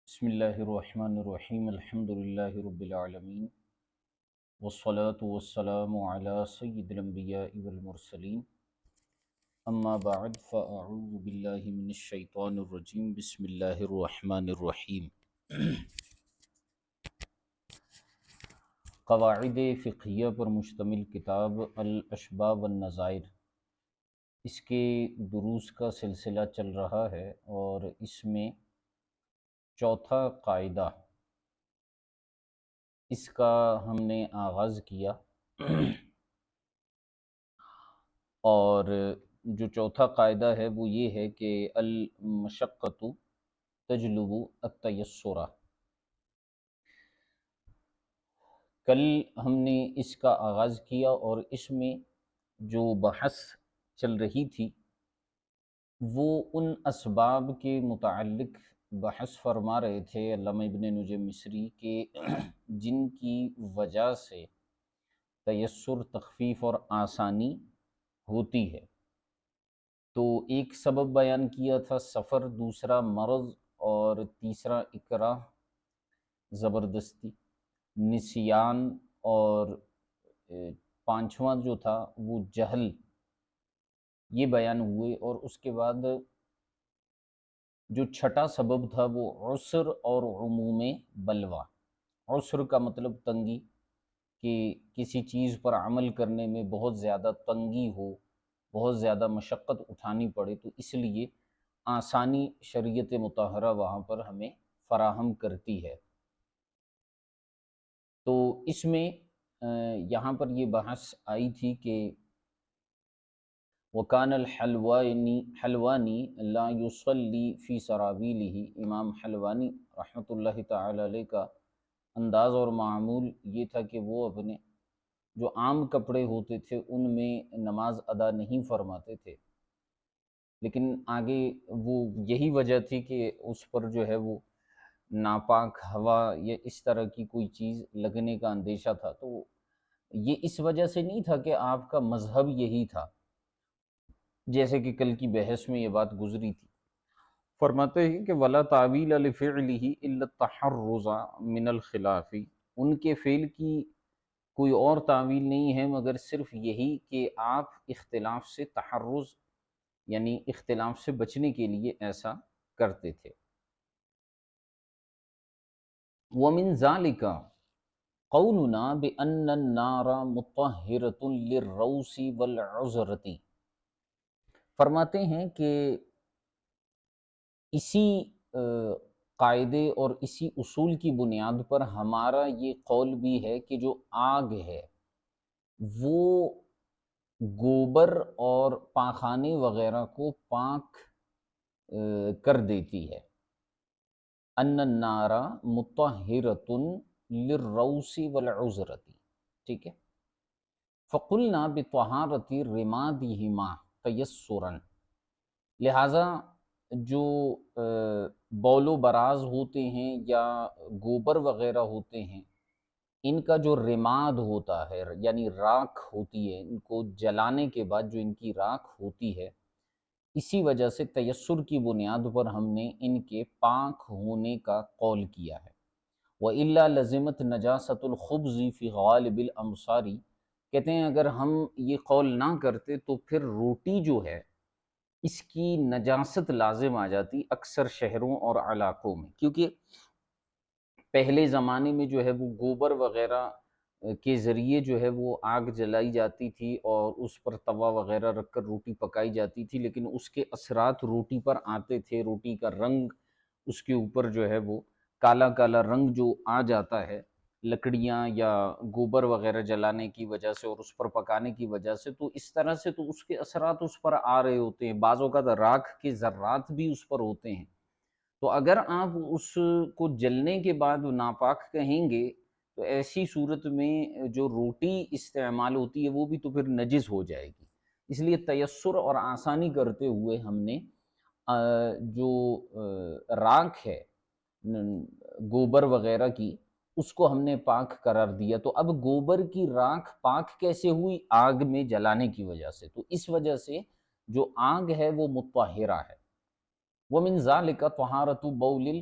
بسم اللہ الرحمن الرحیم الحمد للہ رب العالمین والصلاة والسلام علی سید الانبیاء والمرسلین اما بعد فاعوذ باللہ من الشیطان الرجیم بسم اللہ الرحمن الرحیم۔ قواعد فقہیہ پر مشتمل کتاب الاشباہ والنظائر، اس کے دروس کا سلسلہ چل رہا ہے اور اس میں چوتھا قاعدہ اس کا ہم نے آغاز کیا اور جو چوتھا قاعدہ ہے وہ یہ ہے کہ المشقۃ تجلب التیسر۔ کل ہم نے اس کا آغاز کیا اور اس میں جو بحث چل رہی تھی وہ ان اسباب کے متعلق بحث فرما رہے تھے علامہ ابن نجم مصری کے جن کی وجہ سے تیسر، تخفیف اور آسانی ہوتی ہے۔ تو ایک سبب بیان کیا تھا سفر، دوسرا مرض، اور تیسرا اکراہ زبردستی، نسیان، اور پانچواں جو تھا وہ جہل، یہ بیان ہوئے۔ اور اس کے بعد جو چھٹا سبب تھا وہ عسر اور عموم بلوہ۔ عسر کا مطلب تنگی، کہ کسی چیز پر عمل کرنے میں بہت زیادہ تنگی ہو، بہت زیادہ مشقت اٹھانی پڑے، تو اس لیے آسانی شریعت مطہرہ وہاں پر ہمیں فراہم کرتی ہے۔ تو اس میں یہاں پر یہ بحث آئی تھی کہ وَكَانَ الْحَلْوَانِي لَا يُصَلِّي فِي سَرَابِيلِهِ، امام حلوانی رحمۃ اللہ تعالی علیہ کا انداز اور معمول یہ تھا کہ وہ اپنے جو عام کپڑے ہوتے تھے ان میں نماز ادا نہیں فرماتے تھے، لیکن آگے وہ یہی وجہ تھی کہ اس پر جو ہے وہ ناپاک ہوا یا اس طرح کی کوئی چیز لگنے کا اندیشہ تھا۔ تو یہ اس وجہ سے نہیں تھا کہ آپ کا مذہب یہی تھا، جیسے کہ کل کی بحث میں یہ بات گزری تھی۔ فرماتے ہیں کہ وَلَا تَعْوِيلَ لِفِعْلِهِ إِلَّا التَّحَرُّزَ مِنَ الْخِلَافِ، ان کے فعل کی کوئی اور تعویل نہیں ہے مگر صرف یہی کہ آپ اختلاف سے تحرز، یعنی اختلاف سے بچنے کے لیے ایسا کرتے تھے۔ وَمِن ذَلِكَ قَوْلُنَا بِأَنَّ النَّارَ مُطَهِّرَةٌ لِلرَّوْثِ وَالْعُذْرَةِ، فرماتے ہیں کہ اسی قاعدے اور اسی اصول کی بنیاد پر ہمارا یہ قول بھی ہے کہ جو آگ ہے وہ گوبر اور پاخانے وغیرہ کو پاک کر دیتی ہے۔ ان النار مطہرۃ للروث والعذرۃ، ٹھیک ہے۔ فقلنا بطہارۃ رمادہما تیسرا، لہٰذا جو بول و براز ہوتے ہیں یا گوبر وغیرہ ہوتے ہیں، ان کا جو رماد ہوتا ہے یعنی راکھ ہوتی ہے، ان کو جلانے کے بعد جو ان کی راکھ ہوتی ہے، اسی وجہ سے تیسر کی بنیاد پر ہم نے ان کے پاک ہونے کا قول کیا ہے۔ وَإِلَّا لَزِمَتْ نَجَاسَةُ الْخُبْزِ فِي غَالِبِ الْأَمْصَارِ، کہتے ہیں اگر ہم یہ قول نہ کرتے تو پھر روٹی جو ہے اس کی نجاست لازم آ جاتی اکثر شہروں اور علاقوں میں، کیونکہ پہلے زمانے میں جو ہے وہ گوبر وغیرہ کے ذریعے جو ہے وہ آگ جلائی جاتی تھی اور اس پر توا وغیرہ رکھ کر روٹی پکائی جاتی تھی، لیکن اس کے اثرات روٹی پر آتے تھے، روٹی کا رنگ اس کے اوپر جو ہے وہ کالا کالا رنگ جو آ جاتا ہے لکڑیاں یا گوبر وغیرہ جلانے کی وجہ سے اور اس پر پکانے کی وجہ سے، تو اس طرح سے تو اس کے اثرات اس پر آ رہے ہوتے ہیں، بعض اوقات راکھ کے ذرات بھی اس پر ہوتے ہیں۔ تو اگر آپ اس کو جلنے کے بعد ناپاک کہیں گے تو ایسی صورت میں جو روٹی استعمال ہوتی ہے وہ بھی تو پھر نجس ہو جائے گی۔ اس لیے تیسر اور آسانی کرتے ہوئے ہم نے جو راکھ ہے گوبر وغیرہ کی، اس کو ہم نے پاک قرار دیا۔ تو اب گوبر کی راکھ پاک کیسے ہوئی؟ آگ میں جلانے کی وجہ سے، تو اس وجہ سے جو آگ ہے وہ مطہرہ ہے۔ وَمِن ذَلِكَ طَہَارَةُ بَوْلِ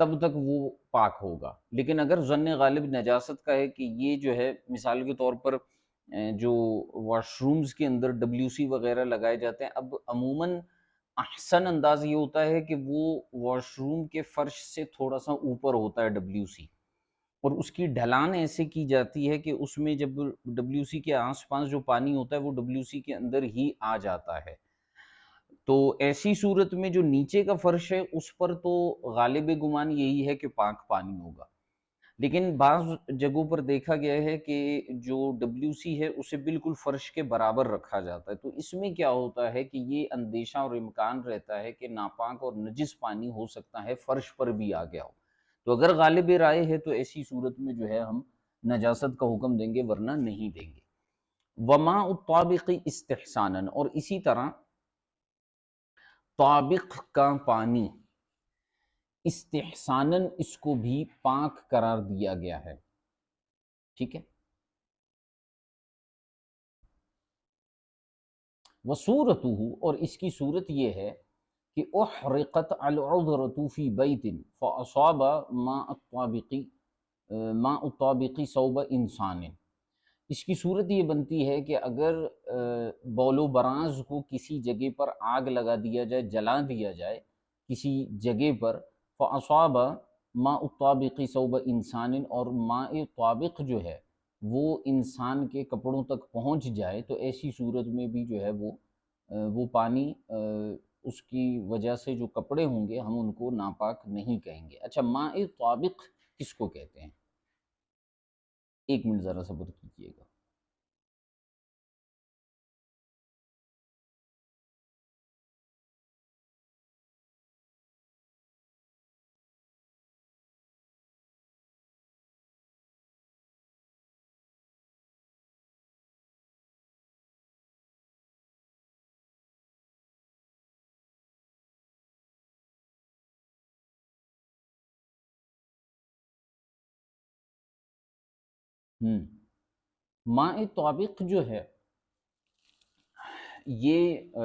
تب تک وہ پاک ہوگا۔ لیکن اگر ظن غالب نجاست کا ہے کہ یہ جو ہے مثال کے طور پر جو واش رومز کے اندر ڈبلیو سی وغیرہ لگائے جاتے ہیں، اب عموماً احسن انداز یہ ہوتا ہے کہ وہ واش روم کے فرش سے تھوڑا سا اوپر ہوتا ہے ڈبلیو سی، اور اس کی ڈھلان ایسے کی جاتی ہے کہ اس میں جب ڈبلیو سی کے آس پاس جو پانی ہوتا ہے وہ ڈبلیو سی کے اندر ہی آ جاتا ہے۔ تو ایسی صورت میں جو نیچے کا فرش ہے اس پر تو غالب گمان یہی ہے کہ پاک پانی ہوگا، لیکن بعض جگہوں پر دیکھا گیا ہے کہ جو ڈبلیو سی ہے اسے بالکل فرش کے برابر رکھا جاتا ہے، تو اس میں کیا ہوتا ہے کہ یہ اندیشہ اور امکان رہتا ہے کہ ناپاک اور نجس پانی ہو سکتا ہے فرش پر بھی آ گیا ہو۔ تو اگر غالب رائے ہے تو ایسی صورت میں جو ہے ہم نجاست کا حکم دیں گے، ورنہ نہیں دیں گے۔ وماء الطابق استحسانا، اور اسی طرح طابق کا پانی استحساناً اس کو بھی پاک قرار دیا گیا ہے، ٹھیک ہے۔ وصورتہ، اور اس کی صورت یہ ہے کہ احرقت العذرة فی بیت فاصاب ماء الطابق ماء الطابق صوب انسان، اس کی صورت یہ بنتی ہے کہ اگر بول و براز کو کسی جگہ پر آگ لگا دیا جائے، جلا دیا جائے کسی جگہ پر، فاصاب ماء الطابق صوب انسان، اور ماء طابق جو ہے وہ انسان کے کپڑوں تک پہنچ جائے، تو ایسی صورت میں بھی جو ہے وہ پانی اس کی وجہ سے جو کپڑے ہوں گے ہم ان کو ناپاک نہیں کہیں گے۔ اچھا، ماء طابق کس کو کہتے ہیں؟ ایک منٹ ذرا صبر کیجیے گا۔ ماء طابق جو ہے یہ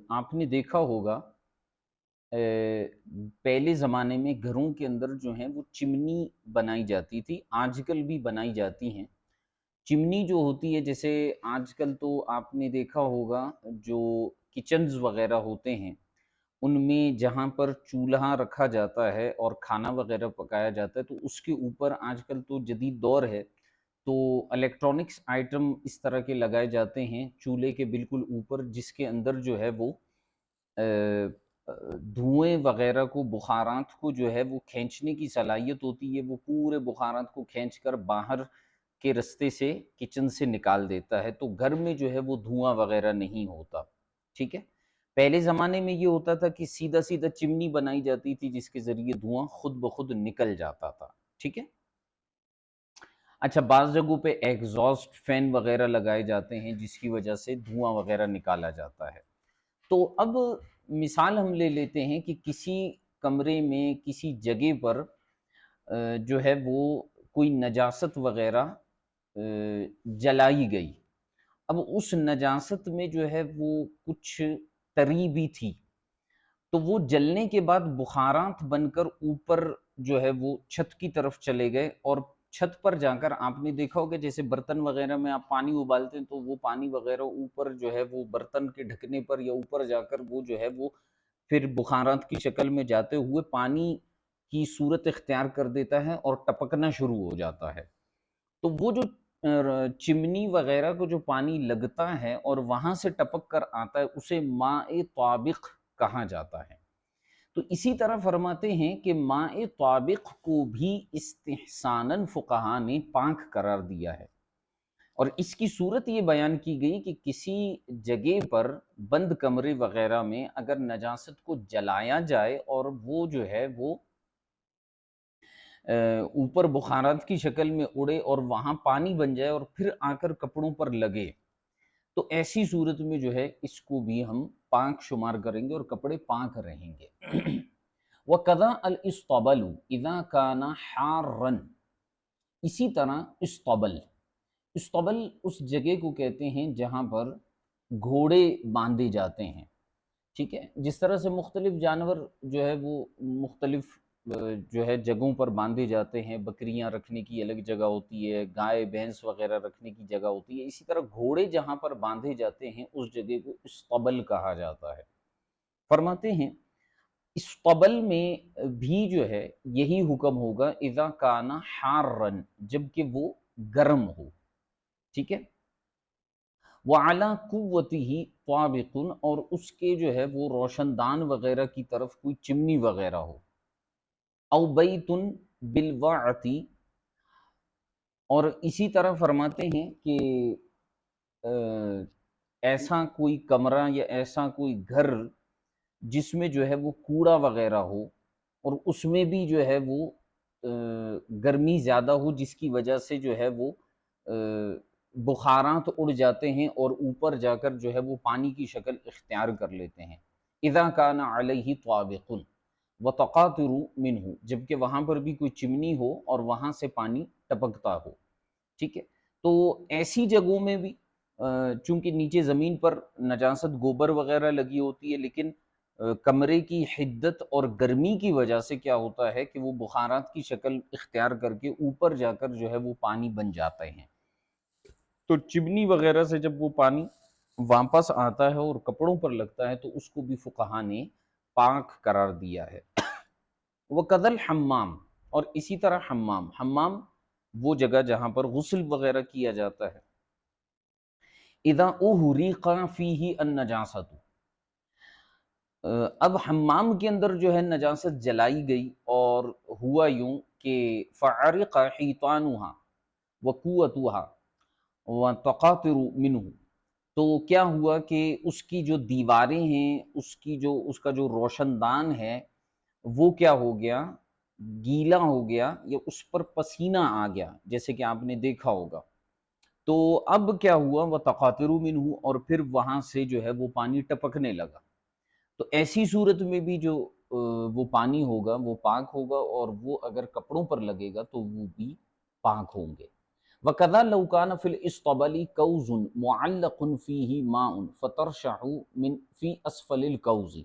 آپ نے دیکھا ہوگا پہلے زمانے میں گھروں کے اندر جو ہیں وہ چمنی بنائی جاتی تھی، آج کل بھی بنائی جاتی ہیں۔ چمنی جو ہوتی ہے، جیسے آج کل تو آپ نے دیکھا ہوگا جو کچنز وغیرہ ہوتے ہیں ان میں جہاں پر چولہا رکھا جاتا ہے اور کھانا وغیرہ پکایا جاتا ہے، تو اس کے اوپر آج کل تو جدید دور ہے تو الیکٹرانکس آئٹم اس طرح کے لگائے جاتے ہیں چولہے کے بالکل اوپر، جس کے اندر جو ہے وہ دھوئیں وغیرہ کو، بخارات کو جو ہے وہ کھینچنے کی صلاحیت ہوتی ہے، وہ پورے بخارات کو کھینچ کر باہر کے رستے سے کچن سے نکال دیتا ہے، تو گھر میں جو ہے وہ دھواں وغیرہ نہیں ہوتا، ٹھیک ہے۔ پہلے زمانے میں یہ ہوتا تھا کہ سیدھا سیدھا چمنی بنائی جاتی تھی جس کے ذریعے دھواں خود بخود نکل جاتا تھا، ٹھیک ہے۔ اچھا، بعض جگہوں پہ ایگزاسٹ فین وغیرہ لگائے جاتے ہیں جس کی وجہ سے دھواں وغیرہ نکالا جاتا ہے۔ تو اب مثال ہم لے لیتے ہیں کہ کسی کمرے میں کسی جگہ پر جو ہے وہ کوئی نجاست وغیرہ جلائی گئی، اب اس نجاست میں جو ہے وہ کچھ تری بھی تھی، تو وہ جلنے کے بعد بخارات بن کر اوپر جو ہے وہ چھت کی طرف چلے گئے، اور چھت پر جا کر آپ نے دیکھا ہوگا جیسے برتن وغیرہ میں آپ پانی ابالتے ہیں تو وہ پانی وغیرہ اوپر جو ہے وہ برتن کے ڈھکنے پر یا اوپر جا کر وہ جو ہے وہ پھر بخارات کی شکل میں جاتے ہوئے پانی کی صورت اختیار کر دیتا ہے اور ٹپکنا شروع ہو جاتا ہے۔ تو وہ جو چمنی وغیرہ کو جو پانی لگتا ہے اور وہاں سے ٹپک کر آتا ہے اسے ماء طابق کہا جاتا ہے۔ تو اسی طرح فرماتے ہیں کہ ماء طابق کو بھی استحساناً فقہا نے پاک قرار دیا ہے، اور اس کی صورت یہ بیان کی گئی کہ کسی جگہ پر بند کمرے وغیرہ میں اگر نجاست کو جلایا جائے اور وہ جو ہے وہ اوپر بخارات کی شکل میں اڑے اور وہاں پانی بن جائے اور پھر آ کر کپڑوں پر لگے، تو ایسی صورت میں جو ہے اس کو بھی ہم پاک شمار کریں گے اور کپڑے پاک رہیں گے۔ وَقَضَا الْإِسْطَبَلُ إِذَا كَانَ حَارًّا، اسی طرح اسطبل، اسطبل اس جگہ کو کہتے ہیں جہاں پر گھوڑے باندھے جاتے ہیں، ٹھیک ہے۔ جس طرح سے مختلف جانور جو ہے وہ مختلف جو ہے جگہوں پر باندھے جاتے ہیں، بکریاں رکھنے کی الگ جگہ ہوتی ہے، گائے بھینس وغیرہ رکھنے کی جگہ ہوتی ہے، اسی طرح گھوڑے جہاں پر باندھے جاتے ہیں اس جگہ کو اسطبل کہا جاتا ہے۔ فرماتے ہیں اسطبل میں بھی جو ہے یہی حکم ہوگا اذا کان حارن، جب کہ وہ گرم ہو، ٹھیک ہے، وعلی قوتہ طابق، اور اس کے جو ہے وہ روشن دان وغیرہ کی طرف کوئی چمنی وغیرہ ہو، او بیت بالوعۃ، اور اسی طرح فرماتے ہیں کہ ایسا کوئی کمرہ یا ایسا کوئی گھر جس میں جو ہے وہ کوڑا وغیرہ ہو، اور اس میں بھی جو ہے وہ گرمی زیادہ ہو، جس کی وجہ سے جو ہے وہ بخارات اڑ جاتے ہیں اور اوپر جا کر جو ہے وہ پانی کی شکل اختیار کر لیتے ہیں۔ اذا کان علیہ طابق وتقاطر منہ، جبکہ وہاں پر بھی کوئی چمنی ہو اور وہاں سے پانی ٹپکتا ہو، ٹھیک ہے، تو ایسی جگہوں میں بھی چونکہ نیچے زمین پر نجاست گوبر وغیرہ لگی ہوتی ہے، لیکن کمرے کی حدت اور گرمی کی وجہ سے کیا ہوتا ہے کہ وہ بخارات کی شکل اختیار کر کے اوپر جا کر جو ہے وہ پانی بن جاتے ہیں، تو چمنی وغیرہ سے جب وہ پانی واپس آتا ہے اور کپڑوں پر لگتا ہے تو اس کو بھی فقہا نے پاک قرار دیا ہے۔ وَقَذَا الْحَمَّامِ، اور اسی طرح حمام، حمام وہ جگہ جہاں پر غسل وغیرہ کیا جاتا ہے، اذا احرق فیہ النجاسۃ، اب حمام کے اندر جو ہے نجاست جلائی گئی اور ہوا یوں کہ فعرق حیطانها وقوتها وتقاطر منہ، تو کیا ہوا کہ اس کی جو دیواریں ہیں، اس کا جو روشن دان ہے وہ کیا ہو گیا، گیلا ہو گیا، یا اس پر پسینہ آ گیا، جیسے کہ آپ نے دیکھا ہوگا۔ تو اب کیا ہوا، وہ تقاطر منہ، اور پھر وہاں سے جو ہے وہ پانی ٹپکنے لگا، تو ایسی صورت میں بھی جو وہ پانی ہوگا وہ پاک ہوگا، اور وہ اگر کپڑوں پر لگے گا تو وہ بھی پاک ہوں گے۔ وَكَذَا لَوْ كَانَ فِي الْإِسْطَبَلِ كَوْزٌ مُعَلَّقٌ فِيهِ مَاءٌ فَتَرْشَحُ مِنْ فِي أَسْفَلِ الْكَوْزِ،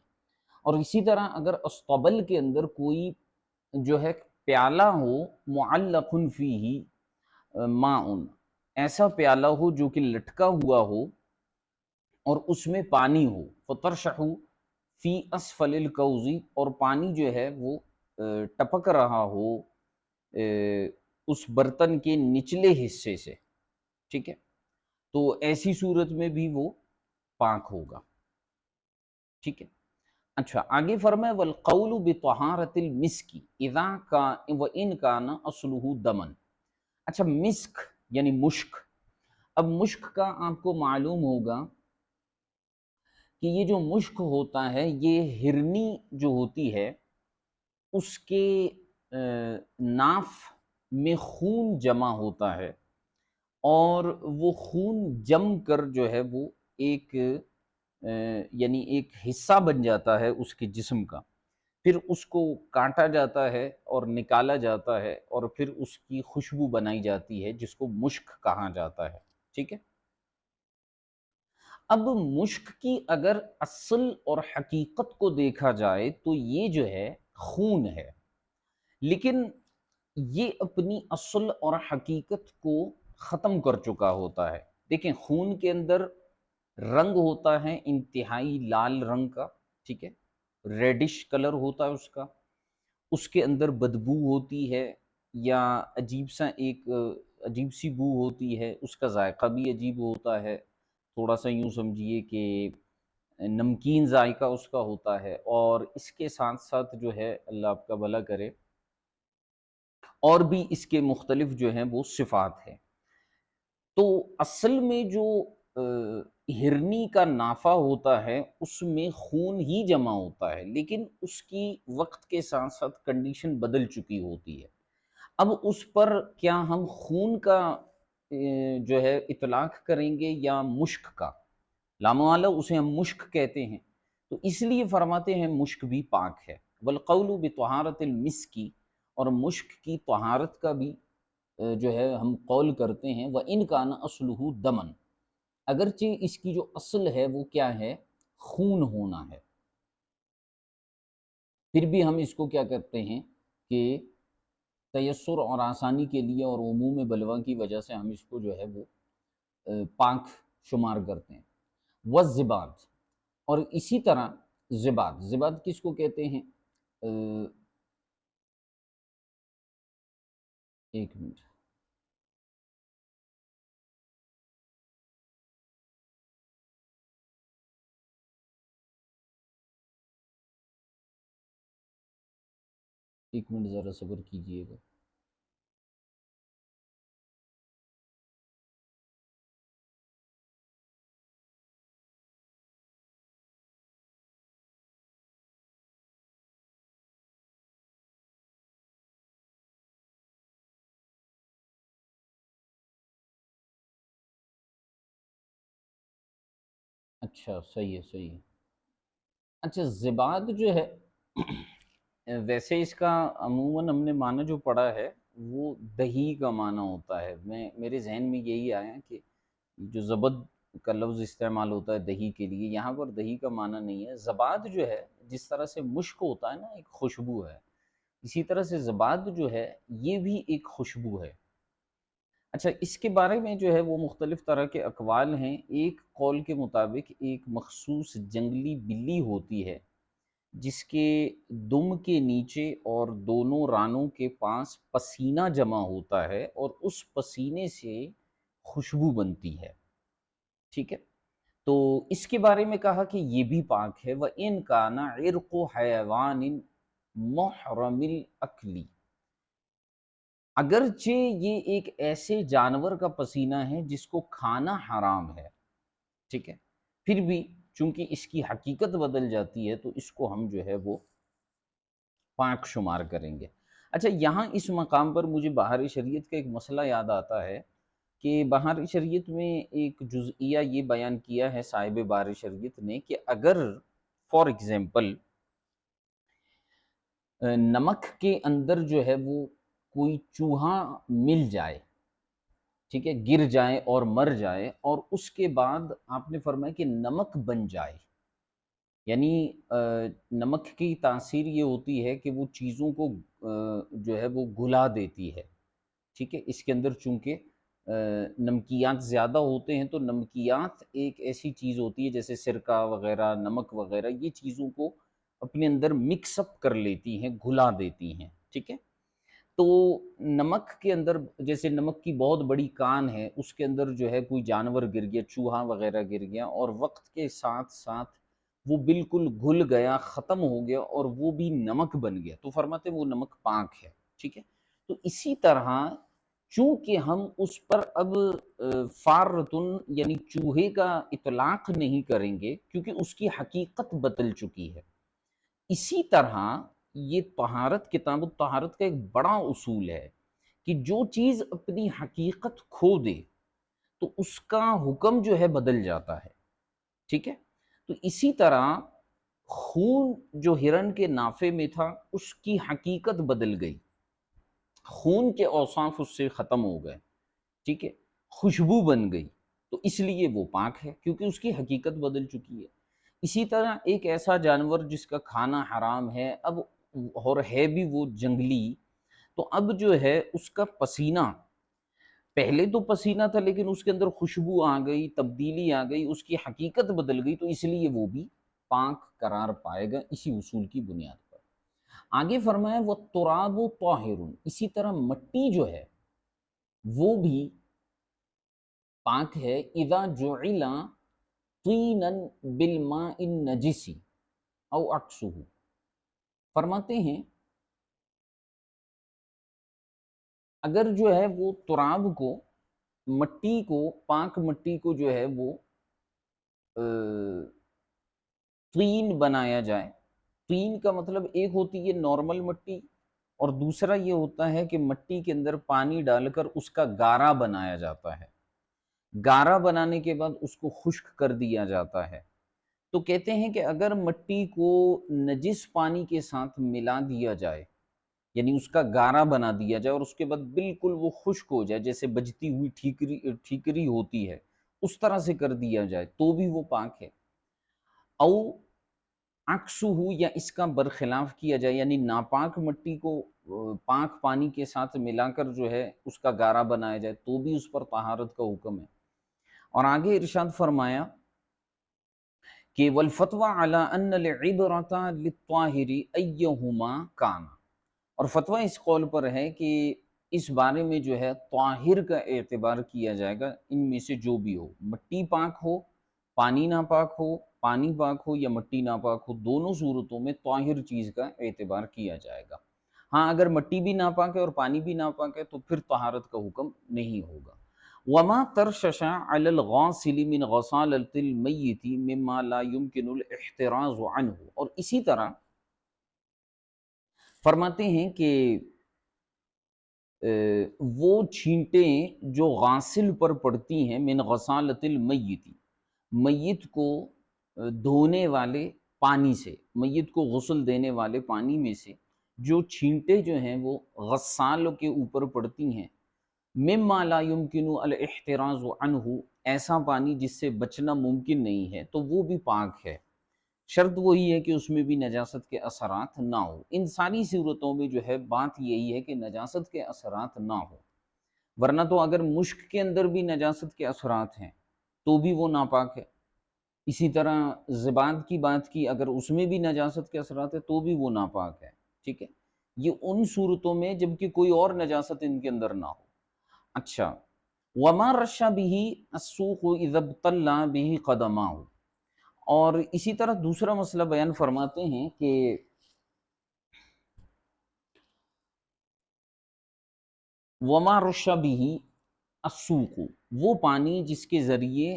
اور اسی طرح اگر اسطبل کے اندر کوئی جو ہے پیالہ ہو، معلق فیہ ماء، ایسا پیالہ ہو جو کہ لٹکا ہوا ہو اور اس میں پانی ہو، فَتَرْشَحُ فی اسفل الکوز، اور پانی جو ہے وہ ٹپک رہا ہو اس برتن کے نچلے حصے سے، ٹھیک ہے، تو ایسی صورت میں بھی وہ پاک ہوگا، ٹھیک ہے۔ اچھا آگے فرمائے والقول بطہارت المسک اذا وان کان اصلہ دمن، اچھا مسک یعنی مشک، اب مشک کا آپ کو معلوم ہوگا کہ یہ جو مشک ہوتا ہے یہ ہرنی جو ہوتی ہے اس کے ناف میں خون جمع ہوتا ہے، اور وہ خون جم کر جو ہے وہ ایک یعنی ایک حصہ بن جاتا ہے اس کے جسم کا، پھر اس کو کاٹا جاتا ہے اور نکالا جاتا ہے، اور پھر اس کی خوشبو بنائی جاتی ہے جس کو مشک کہا جاتا ہے، ٹھیک ہے۔ اب مشک کی اگر اصل اور حقیقت کو دیکھا جائے تو یہ جو ہے خون ہے، لیکن یہ اپنی اصل اور حقیقت کو ختم کر چکا ہوتا ہے۔ دیکھیں خون کے اندر رنگ ہوتا ہے انتہائی لال رنگ کا، ٹھیک ہے، ریڈش کلر ہوتا ہے اس کے اندر بدبو ہوتی ہے، یا عجیب سی بو ہوتی ہے، اس کا ذائقہ بھی عجیب ہوتا ہے، تھوڑا سا یوں سمجھیے کہ نمکین ذائقہ اس کا ہوتا ہے، اور اس کے ساتھ ساتھ جو ہے اللہ آپ کا بھلا کرے اور بھی اس کے مختلف جو ہیں وہ صفات ہیں۔ تو اصل میں جو ہرنی کا نافع ہوتا ہے اس میں خون ہی جمع ہوتا ہے، لیکن اس کی وقت کے ساتھ ساتھ کنڈیشن بدل چکی ہوتی ہے۔ اب اس پر کیا ہم خون کا جو ہے اطلاق کریں گے یا مشک کا، لامعالہ اسے ہم مشک کہتے ہیں، تو اس لیے فرماتے ہیں مشک بھی پاک ہے۔ والقول بطہارت المسک، اور مشک کی طہارت کا بھی جو ہے ہم قول کرتے ہیں، وَإِنْ كَانَ أَصْلُهُ دَمًا، اگرچہ اس کی جو اصل ہے وہ کیا ہے، خون ہونا ہے، پھر بھی ہم اس کو کیا کرتے ہیں، کہ تیسر اور آسانی کے لیے اور عموم بلوا کی وجہ سے ہم اس کو جو ہے وہ پاک شمار کرتے ہیں۔ والزباد، اور اسی طرح زباد، زباد کس کو کہتے ہیں؟ ایک منٹ، ایک منٹ ذرا صبر کیجئے گا۔ اچھا صحیح ہے، صحیح ہے۔ اچھا زباد جو ہے ویسے اس کا عموماً ہم نے معنی جو پڑھا ہے وہ دہی کا معنی ہوتا ہے۔ میرے ذہن میں یہی آیا کہ جو زبد کا لفظ استعمال ہوتا ہے دہی کے لیے، یہاں پر دہی کا معنی نہیں ہے۔ زباد جو ہے جس طرح سے مشک ہوتا ہے نا، ایک خوشبو ہے، اسی طرح سے زباد جو ہے یہ بھی ایک خوشبو ہے۔ اچھا اس کے بارے میں جو ہے وہ مختلف طرح کے اقوال ہیں۔ ایک قول کے مطابق ایک مخصوص جنگلی بلی ہوتی ہے جس کے دم کے نیچے اور دونوں رانوں کے پاس پسینہ جمع ہوتا ہے اور اس پسینے سے خوشبو بنتی ہے، ٹھیک ہے؟ تو اس کے بارے میں کہا کہ یہ بھی پاک ہے۔ وَإِنْ كَانَ عِرْقُ حَيَوَانٍ مُحْرَمِ الْأَكْلِ، اگرچہ یہ ایک ایسے جانور کا پسینہ ہے جس کو کھانا حرام ہے، ٹھیک ہے، پھر بھی چونکہ اس کی حقیقت بدل جاتی ہے تو اس کو ہم جو ہے وہ پاک شمار کریں گے۔ اچھا یہاں اس مقام پر مجھے بہار شریعت کا ایک مسئلہ یاد آتا ہے کہ بہار شریعت میں ایک جزئیہ یہ بیان کیا ہے صاحب بہار شریعت نے کہ اگر فار ایگزامپل نمک کے اندر جو ہے وہ کوئی چوہا مل جائے، ٹھیک ہے، گر جائے اور مر جائے، اور اس کے بعد آپ نے فرمایا کہ نمک بن جائے، یعنی نمک کی تاثیر یہ ہوتی ہے کہ وہ چیزوں کو جو ہے وہ گھلا دیتی ہے، ٹھیک ہے، اس کے اندر چونکہ نمکیات زیادہ ہوتے ہیں تو نمکیات ایک ایسی چیز ہوتی ہے جیسے سرکہ وغیرہ، نمک وغیرہ، یہ چیزوں کو اپنے اندر مکس اپ کر لیتی ہیں، گھلا دیتی ہیں، ٹھیک ہے۔ تو نمک کے اندر جیسے نمک کی بہت بڑی کان ہے، اس کے اندر جو ہے کوئی جانور گر گیا، چوہا وغیرہ گر گیا، اور وقت کے ساتھ ساتھ وہ بالکل گھل گیا، ختم ہو گیا اور وہ بھی نمک بن گیا، تو فرماتے ہیں وہ نمک پاک ہے، ٹھیک ہے۔ تو اسی طرح چونکہ ہم اس پر اب فارتن یعنی چوہے کا اطلاق نہیں کریں گے کیونکہ اس کی حقیقت بدل چکی ہے، اسی طرح یہ طہارت، کتاب الطہارت کا ایک بڑا اصول ہے کہ جو چیز اپنی حقیقت کھو دے تو اس کا حکم جو ہے بدل جاتا ہے، ٹھیک ہے۔ تو اسی طرح خون جو ہرن کے نافے میں تھا اس کی حقیقت بدل گئی، خون کے اوصاف اس سے ختم ہو گئے، ٹھیک ہے، خوشبو بن گئی، تو اس لیے وہ پاک ہے کیونکہ اس کی حقیقت بدل چکی ہے۔ اسی طرح ایک ایسا جانور جس کا کھانا حرام ہے اب، اور ہے بھی وہ جنگلی، تو اب جو ہے اس کا پسینہ، پہلے تو پسینہ تھا لیکن اس کے اندر خوشبو آ گئی، تبدیلی آ گئی، اس کی حقیقت بدل گئی، تو اس لیے وہ بھی پاک قرار پائے گا اسی اصول کی بنیاد پر۔ آگے فرمایا وَالتُّرَابُ طَاہِرٌ، اسی طرح مٹی جو ہے وہ بھی پاک ہے، اذا جعل طینا بالماء النجس او عکسہ، فرماتے ہیں اگر جو ہے وہ تراب کو، مٹی کو، پاک مٹی کو جو ہے وہ طین بنایا جائے، طین کا مطلب ایک ہوتی ہے نارمل مٹی، اور دوسرا یہ ہوتا ہے کہ مٹی کے اندر پانی ڈال کر اس کا گارا بنایا جاتا ہے، گارا بنانے کے بعد اس کو خشک کر دیا جاتا ہے، تو کہتے ہیں کہ اگر مٹی کو نجس پانی کے ساتھ ملا دیا جائے، یعنی اس کا گارا بنا دیا جائے اور اس کے بعد بالکل وہ خشک ہو جائے جیسے بجتی ہوئی ٹھیکری ہوتی ہے اس طرح سے کر دیا جائے تو بھی وہ پاک ہے۔ او عکسہ یا اس کا برخلاف کیا جائے، یعنی ناپاک مٹی کو پاک پانی کے ساتھ ملا کر جو ہے اس کا گارا بنایا جائے تو بھی اس پر طہارت کا حکم ہے۔ اور آگے ارشاد فرمایا کہ والفتوی علی ان العبرۃ للطاہر ایہما کان، اور فتویٰ اس قول پر ہے کہ اس بارے میں جو ہے طاہر کا اعتبار کیا جائے گا، ان میں سے جو بھی ہو، مٹی پاک ہو، پانی ناپاک ہو، پانی پاک ہو یا مٹی ناپاک ہو، دونوں صورتوں میں طاہر چیز کا اعتبار کیا جائے گا۔ ہاں اگر مٹی بھی ناپاک ہے اور پانی بھی ناپاک ہے تو پھر طہارت کا حکم نہیں ہوگا۔ وما ترشش علی الغاسل من غسالۃ المیت مما لا يمکن الاحتراز عنہ، اور اسی طرح فرماتے ہیں کہ وہ چھینٹیں جو غاسل پر پڑتی ہیں، من غسالۃ المیت، میت کو دھونے والے پانی سے، میت کو غسل دینے والے پانی میں سے جو چھینٹیں جو ہیں وہ غسال کے اوپر پڑتی ہیں، مما لا يمکن الاحتراز عنہ، ایسا پانی جس سے بچنا ممکن نہیں ہے تو وہ بھی پاک ہے، شرط وہی ہے کہ اس میں بھی نجاست کے اثرات نہ ہو۔ ان ساری صورتوں میں جو ہے بات یہی ہے کہ نجاست کے اثرات نہ ہو، ورنہ تو اگر مشک کے اندر بھی نجاست کے اثرات ہیں تو بھی وہ ناپاک ہے۔ اسی طرح زباد کی بات کی، اگر اس میں بھی نجاست کے اثرات ہیں تو بھی وہ ناپاک ہے، ٹھیک ہے۔ یہ ان صورتوں میں جبکہ کوئی اور نجاست ان کے اندر نہ ہو۔ اچھا، وما رشا به السوق اذا ابتلى به قدماه، اور اسی طرح دوسرا مسئلہ بیان فرماتے ہیں کہ وما رش به السوق، وہ پانی جس کے ذریعے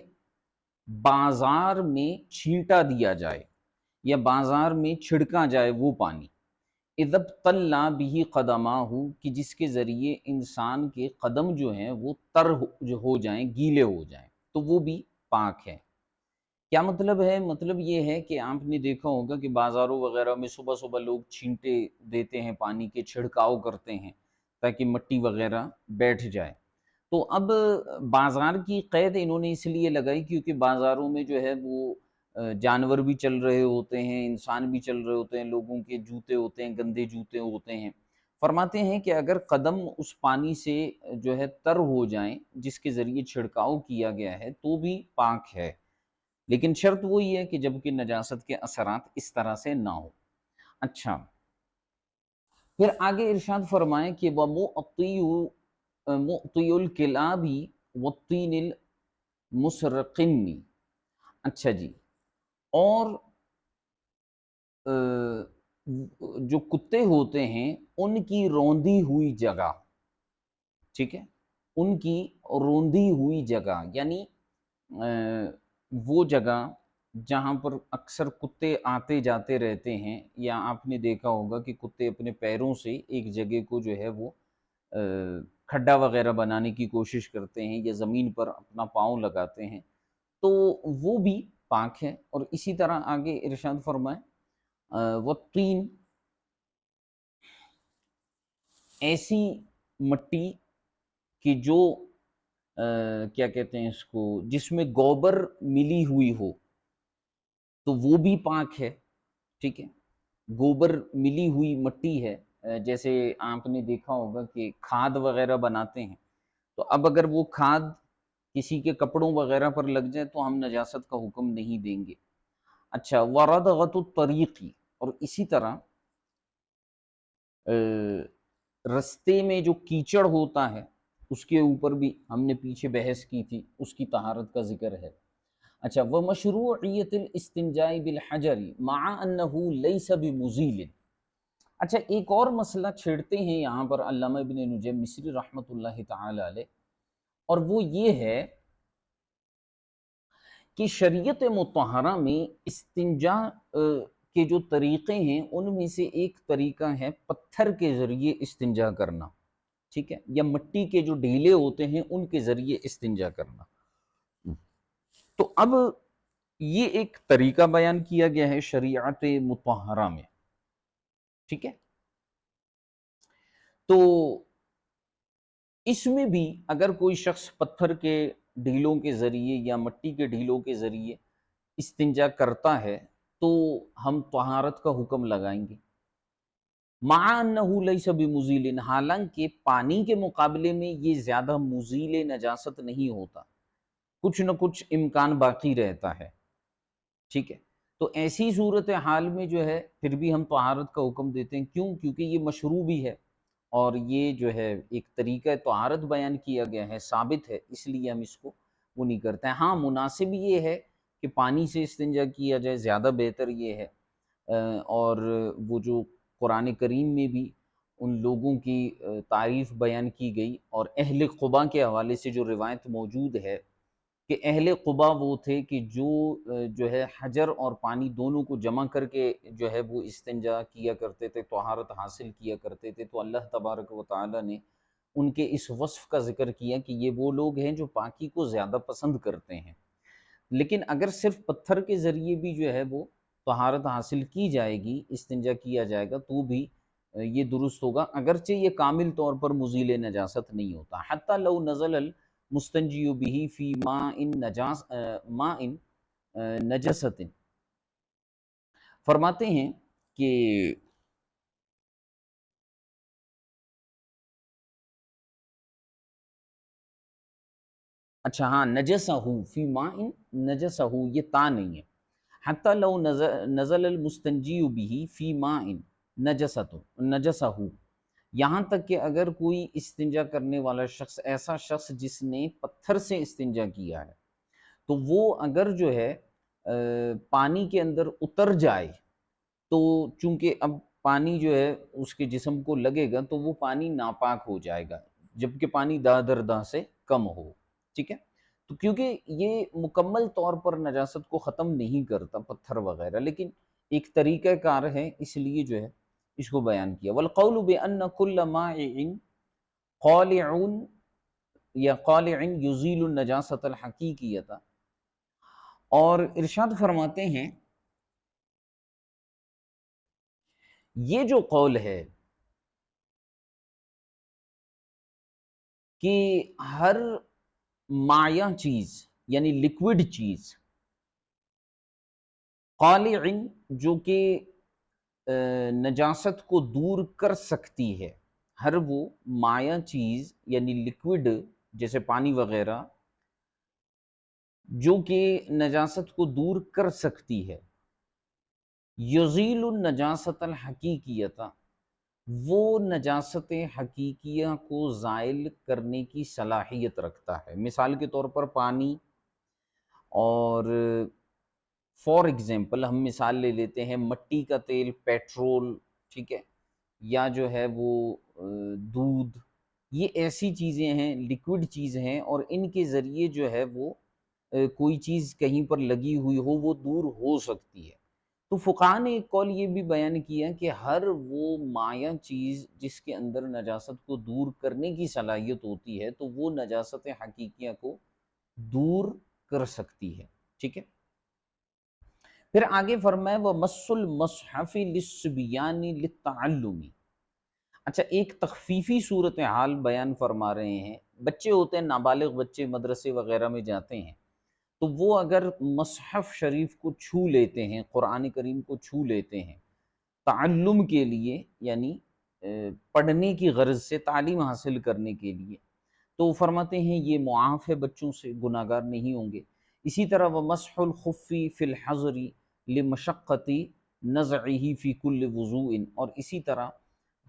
بازار میں چھینٹا دیا جائے یا بازار میں چھڑکا جائے وہ پانی، اذا ابتلى به قدماه، کہ جس کے ذریعے انسان کے قدم جو ہیں وہ تر ہو جائیں، گیلے ہو جائیں، تو وہ بھی پاک ہے۔ کیا مطلب ہے؟ مطلب یہ ہے کہ آپ نے دیکھا ہوگا کہ بازاروں وغیرہ میں صبح صبح لوگ چھینٹے دیتے ہیں، پانی کے چھڑکاؤ کرتے ہیں تاکہ مٹی وغیرہ بیٹھ جائے۔ تو اب بازار کی قید انہوں نے اس لیے لگائی کیونکہ بازاروں میں جو ہے وہ جانور بھی چل رہے ہوتے ہیں، انسان بھی چل رہے ہوتے ہیں، لوگوں کے جوتے ہوتے ہیں، گندے جوتے ہوتے ہیں۔ فرماتے ہیں کہ اگر قدم اس پانی سے جو ہے تر ہو جائیں جس کے ذریعے چھڑکاؤ کیا گیا ہے تو بھی پاک ہے، لیکن شرط وہی ہے کہ جب کہ نجاست کے اثرات اس طرح سے نہ ہو۔ اچھا، پھر آگے ارشاد فرمائیں کہ مُعْطِيُ الْكِلَابِ وَالطِّينِ الْمُسْرِقِنِ، اچھا جی، اور جو کتے ہوتے ہیں ان کی روندی ہوئی جگہ، ٹھیک ہے، ان کی روندی ہوئی جگہ یعنی وہ جگہ جہاں پر اکثر کتے آتے جاتے رہتے ہیں، یا آپ نے دیکھا ہوگا کہ کتے اپنے پیروں سے ایک جگہ کو جو ہے وہ کھڈا وغیرہ بنانے کی کوشش کرتے ہیں یا زمین پر اپنا پاؤں لگاتے ہیں، تو وہ بھی پاک ہے۔ اور اسی طرح آگے ارشاد فرمائیں والطین، ایسی مٹی کہ جو کیا کہتے ہیں اس کو، جس میں گوبر ملی ہوئی ہو تو وہ بھی پاک ہے، ٹھیک ہے۔ گوبر ملی ہوئی مٹی ہے، جیسے آپ نے دیکھا ہوگا کہ کھاد وغیرہ بناتے ہیں، تو اب اگر وہ کھاد کسی کے کپڑوں وغیرہ پر لگ جائے تو ہم نجاست کا حکم نہیں دیں گے۔ اچھا، وردغۃ الطریقی، اور اسی طرح رستے میں جو کیچڑ ہوتا ہے اس کے اوپر بھی ہم نے پیچھے بحث کی تھی، اس کی طہارت کا ذکر ہے۔ اچھا، ومشروعیت الاستنجاء بالحجر مع انہ لیس بمزیل، اچھا ایک اور مسئلہ چھیڑتے ہیں یہاں پر علامہ ابن نجیم مصری رحمۃ اللہ تعالی علیہ، اور وہ یہ ہے کہ شریعت مطہرہ میں استنجا کے جو طریقے ہیں ان میں سے ایک طریقہ ہے پتھر کے ذریعے استنجا کرنا، ٹھیک ہے، یا مٹی کے جو ڈھیلے ہوتے ہیں ان کے ذریعے استنجا کرنا۔ تو اب یہ ایک طریقہ بیان کیا گیا ہے شریعت مطہرہ میں، ٹھیک ہے۔ تو اس میں بھی اگر کوئی شخص پتھر کے ڈھیلوں کے ذریعے یا مٹی کے ڈھیلوں کے ذریعے استنجا کرتا ہے تو ہم طہارت کا حکم لگائیں گے۔ مع انہ لیس بمزیل، حالانکہ پانی کے مقابلے میں یہ زیادہ مزیل نجاست نہیں ہوتا، کچھ نہ کچھ امکان باقی رہتا ہے، ٹھیک ہے۔ تو ایسی صورتحال میں جو ہے پھر بھی ہم طہارت کا حکم دیتے ہیں، کیوں؟ کیونکہ یہ مشروع بھی ہے اور یہ جو ہے ایک طریقہ طہارت بیان کیا گیا ہے، ثابت ہے، اس لیے ہم اس کو وہ نہیں کرتے ہیں۔ ہاں مناسب یہ ہے کہ پانی سے استنجا کیا جائے، زیادہ بہتر یہ ہے۔ اور وہ جو قرآن کریم میں بھی ان لوگوں کی تعریف بیان کی گئی، اور اہل قبا کے حوالے سے جو روایت موجود ہے کہ اہل قبا وہ تھے کہ جو ہے حجر اور پانی دونوں کو جمع کر کے جو ہے وہ استنجا کیا کرتے تھے، طہارت حاصل کیا کرتے تھے، تو اللہ تبارک و تعالی نے ان کے اس وصف کا ذکر کیا کہ یہ وہ لوگ ہیں جو پاکی کو زیادہ پسند کرتے ہیں۔ لیکن اگر صرف پتھر کے ذریعے بھی جو ہے وہ طہارت حاصل کی جائے گی، استنجا کیا جائے گا، تو بھی یہ درست ہوگا، اگرچہ یہ کامل طور پر مزیل نجاست نہیں ہوتا۔ حتی لو نزل المستنجی به فی ماء نجست، فرماتے ہیں کہ اچھا ہاں، نجسہ فی ماء نجسہ، یہ تا نہیں ہے۔ حتی لو نزل المستنجی به فی ماء نجسہ، یہاں تک کہ اگر کوئی استنجا کرنے والا شخص، ایسا شخص جس نے پتھر سے استنجا کیا ہے، تو وہ اگر جو ہے پانی کے اندر اتر جائے، تو چونکہ اب پانی جو ہے اس کے جسم کو لگے گا تو وہ پانی ناپاک ہو جائے گا، جبکہ پانی داں در داں سے کم ہو، ٹھیک ہے۔ تو کیونکہ یہ مکمل طور پر نجاست کو ختم نہیں کرتا پتھر وغیرہ، لیکن ایک طریقہ کار ہے، اس لیے جو ہے اس کو بیان کیا۔ والقول بأن كل ماء قالع یا قالع یزیل النجاست الحقیقیۃ، اور ارشاد فرماتے ہیں یہ جو قول ہے کہ ہر مائع چیز یعنی لکوڈ چیز، قالع جو کہ نجاست کو دور کر سکتی ہے، ہر وہ مائع چیز یعنی لکوڈ جیسے پانی وغیرہ جو کہ نجاست کو دور کر سکتی ہے، یزیل النجاست الحقیقیۃ، وہ نجاست حقیقیہ کو زائل کرنے کی صلاحیت رکھتا ہے۔ مثال کے طور پر پانی، اور فار ایگزامپل ہم مثال لے لیتے ہیں مٹی کا تیل، پیٹرول، ٹھیک ہے، یا جو ہے وہ دودھ، یہ ایسی چیزیں ہیں، لیکوڈ چیز ہیں، اور ان کے ذریعے جو ہے وہ کوئی چیز کہیں پر لگی ہوئی ہو وہ دور ہو سکتی ہے۔ تو فقہاء نے ایک قول یہ بھی بیان کیا کہ ہر وہ مائع چیز جس کے اندر نجاست کو دور کرنے کی صلاحیت ہوتی ہے تو وہ نجاست حقیقیہ کو دور کر سکتی ہے، ٹھیک ہے۔ پھر آگے فرمائے وَمَسُّ الْمُصْحَفِ لِلصِّبْيَانِ لِلتَّعَلُّمِ، اچھا ایک تخفیفی صورتحال بیان فرما رہے ہیں۔ بچے ہوتے ہیں، نابالغ بچے مدرسے وغیرہ میں جاتے ہیں، تو وہ اگر مصحف شریف کو چھو لیتے ہیں، قرآن کریم کو چھو لیتے ہیں تعلم کے لیے، یعنی پڑھنے کی غرض سے، تعلیم حاصل کرنے کے لیے، تو فرماتے ہیں یہ معاف ہے، بچوں سے گناہگار نہیں ہوں گے۔ اسی طرح وَمَسْحُ الْخُفِّ فِي الْحَضْرِ لِمَشَقَّةِ نَزْعِهِ فِي كُلِّ وُضُوءٍ، اور اسی طرح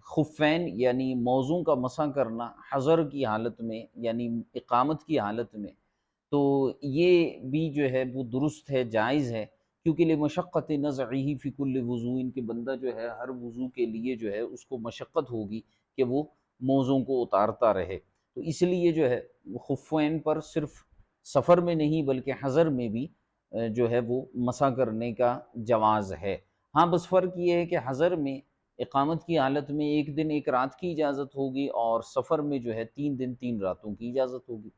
خفین یعنی موزوں کا مسح کرنا حضر کی حالت میں یعنی اقامت کی حالت میں، تو یہ بھی جو ہے وہ درست ہے، جائز ہے، کیونکہ لمشقت نزعہ فی کل وضوء، ان کے بندہ جو ہے ہر وضو کے لیے جو ہے اس کو مشقت ہوگی کہ وہ موزوں کو اتارتا رہے، تو اس لیے جو ہے خفین پر صرف سفر میں نہیں بلکہ حضر میں بھی جو ہے وہ مسح کرنے کا جواز ہے۔ ہاں بس فرق یہ ہے کہ حضر میں اقامت کی حالت میں 1 دن 1 رات کی اجازت ہوگی، اور سفر میں جو ہے 3 دن 3 راتوں کی اجازت ہوگی۔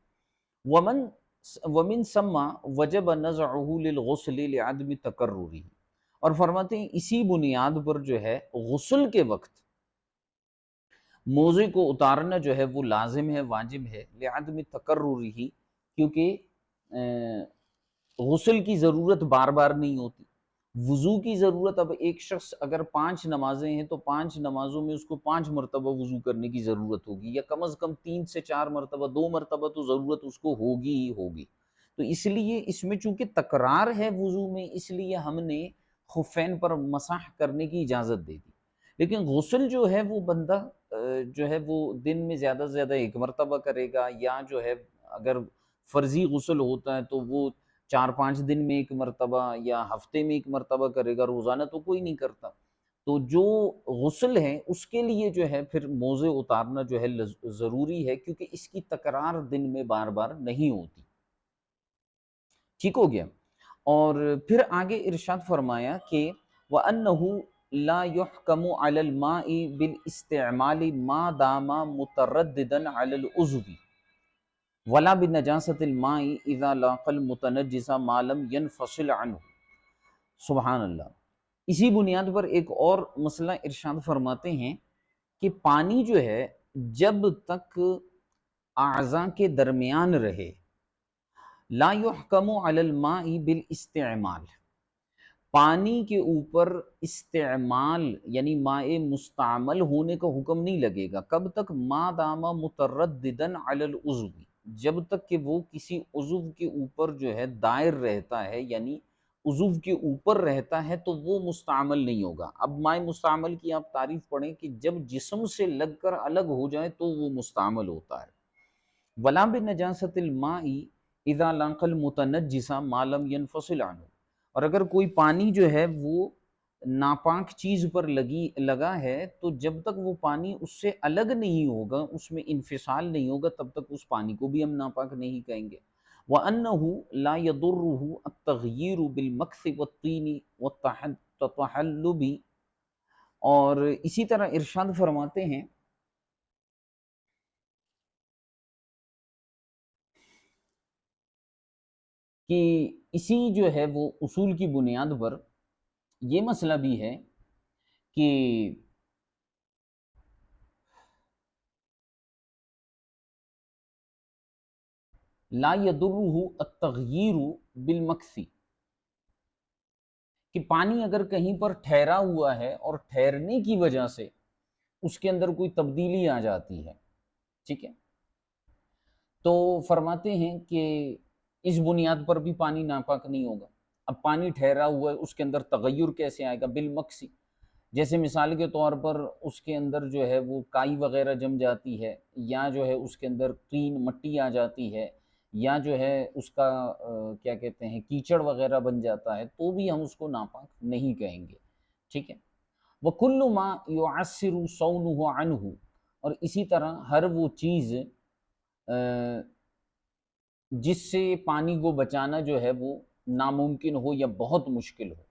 ومن ثم وجب نزعه للغسل لعدم تکررہ، اور فرماتے ہیں اسی بنیاد پر جو ہے غسل کے وقت موزے کو اتارنا جو ہے وہ لازم ہے، واجب ہے، لعدم تکررہ، کیونکہ غسل کی ضرورت بار بار نہیں ہوتی، وضو کی ضرورت، اب ایک شخص اگر 5 نمازیں ہیں تو 5 نمازوں میں اس کو 5 مرتبہ وضو کرنے کی ضرورت ہوگی، یا کم از کم 3 سے 4 مرتبہ، 2 مرتبہ تو ضرورت اس کو ہوگی ہی ہوگی۔ تو اس لیے اس میں چونکہ تکرار ہے وضو میں، اس لیے ہم نے خفین پر مسح کرنے کی اجازت دے دی۔ لیکن غسل جو ہے وہ بندہ جو ہے وہ دن میں زیادہ سے زیادہ 1 مرتبہ کرے گا، یا جو ہے اگر فرضی غسل ہوتا ہے تو وہ 4-5 دن میں 1 مرتبہ یا ہفتے میں 1 مرتبہ کرے گا، روزانہ تو کوئی نہیں کرتا۔ تو جو غسل ہے اس کے لیے جو ہے پھر موزے اتارنا جو ہے ضروری ہے، کیونکہ اس کی تکرار دن میں بار بار نہیں ہوتی۔ ٹھیک ہو گیا؟ اور پھر آگے ارشاد فرمایا کہ وَأَنَّهُ لَا يُحْكَمُ عَلَى الْمَاءِ بِالْإِسْتِعْمَالِ مَا دَامَ مُتَرَدِّدًا عَلَى الْعُضْوِ وَلَا بِنَجَاسَةِ الْمَاءِ إِذَا لَاقَ الْمُتَنَجِّسَ مَا لَمْ يَنْفَصِلْ عَنْهُ۔ سبحان اللہ۔ اسی بنیاد پر ایک اور مسئلہ ارشاد فرماتے ہیں کہ پانی جو ہے جب تک اعضاء کے درمیان رہے، لا يحکم علی الماء بالاستعمال، پانی کے اوپر استعمال یعنی مائع مستعمل ہونے کا حکم نہیں لگے گا، کب تک؟ ما دام مترددا علی العضو، جب تک کہ وہ کسی عضو کے اوپر جو ہے دائر رہتا ہے، یعنی عضو کے اوپر رہتا ہے تو وہ مستعمل نہیں ہوگا۔ اب مائع مستعمل کی آپ تعریف پڑھیں کہ جب جسم سے لگ کر الگ ہو جائے تو وہ مستعمل ہوتا ہے۔ ولا بنجاست الماء اذا لاق المتنجس ما لم ينفصل عنه، اور اگر کوئی پانی جو ہے وہ ناپاک چیز پر لگا ہے تو جب تک وہ پانی اس سے الگ نہیں ہوگا، اس میں انفصال نہیں ہوگا، تب تک اس پانی کو بھی ہم ناپاک نہیں کہیں گے۔ وَأَنَّهُ لَا يَضُرُّهُ التَّغْيِيرُ بِالْمَكْثِ وَالطِّينِ وَالتَّحَلُّبِ، اور اسی طرح ارشاد فرماتے ہیں کہ اسی جو ہے وہ اصول کی بنیاد پر یہ مسئلہ بھی ہے کہ لا يضرہ التغییر بالمکث، کہ پانی اگر کہیں پر ٹھہرا ہوا ہے اور ٹھہرنے کی وجہ سے اس کے اندر کوئی تبدیلی آ جاتی ہے، ٹھیک ہے، تو فرماتے ہیں کہ اس بنیاد پر بھی پانی ناپاک نہیں ہوگا۔ اب پانی ٹھہرا ہوا ہے، اس کے اندر تغیر کیسے آئے گا؟ بالمکث، جیسے مثال کے طور پر اس کے اندر جو ہے وہ کائی وغیرہ جم جاتی ہے، یا جو ہے اس کے اندر طین مٹی آ جاتی ہے، یا جو ہے اس کا کیا کہتے ہیں کیچڑ وغیرہ بن جاتا ہے، تو بھی ہم اس کو ناپاک نہیں کہیں گے، ٹھیک ہے۔ وَكُلُّ مَا يُعَسِّرُ صَوْنُهُ عَنْهُ، اور اسی طرح ہر وہ چیز جس سے پانی کو بچانا جو ہے وہ ناممکن ہو یا بہت مشکل ہو،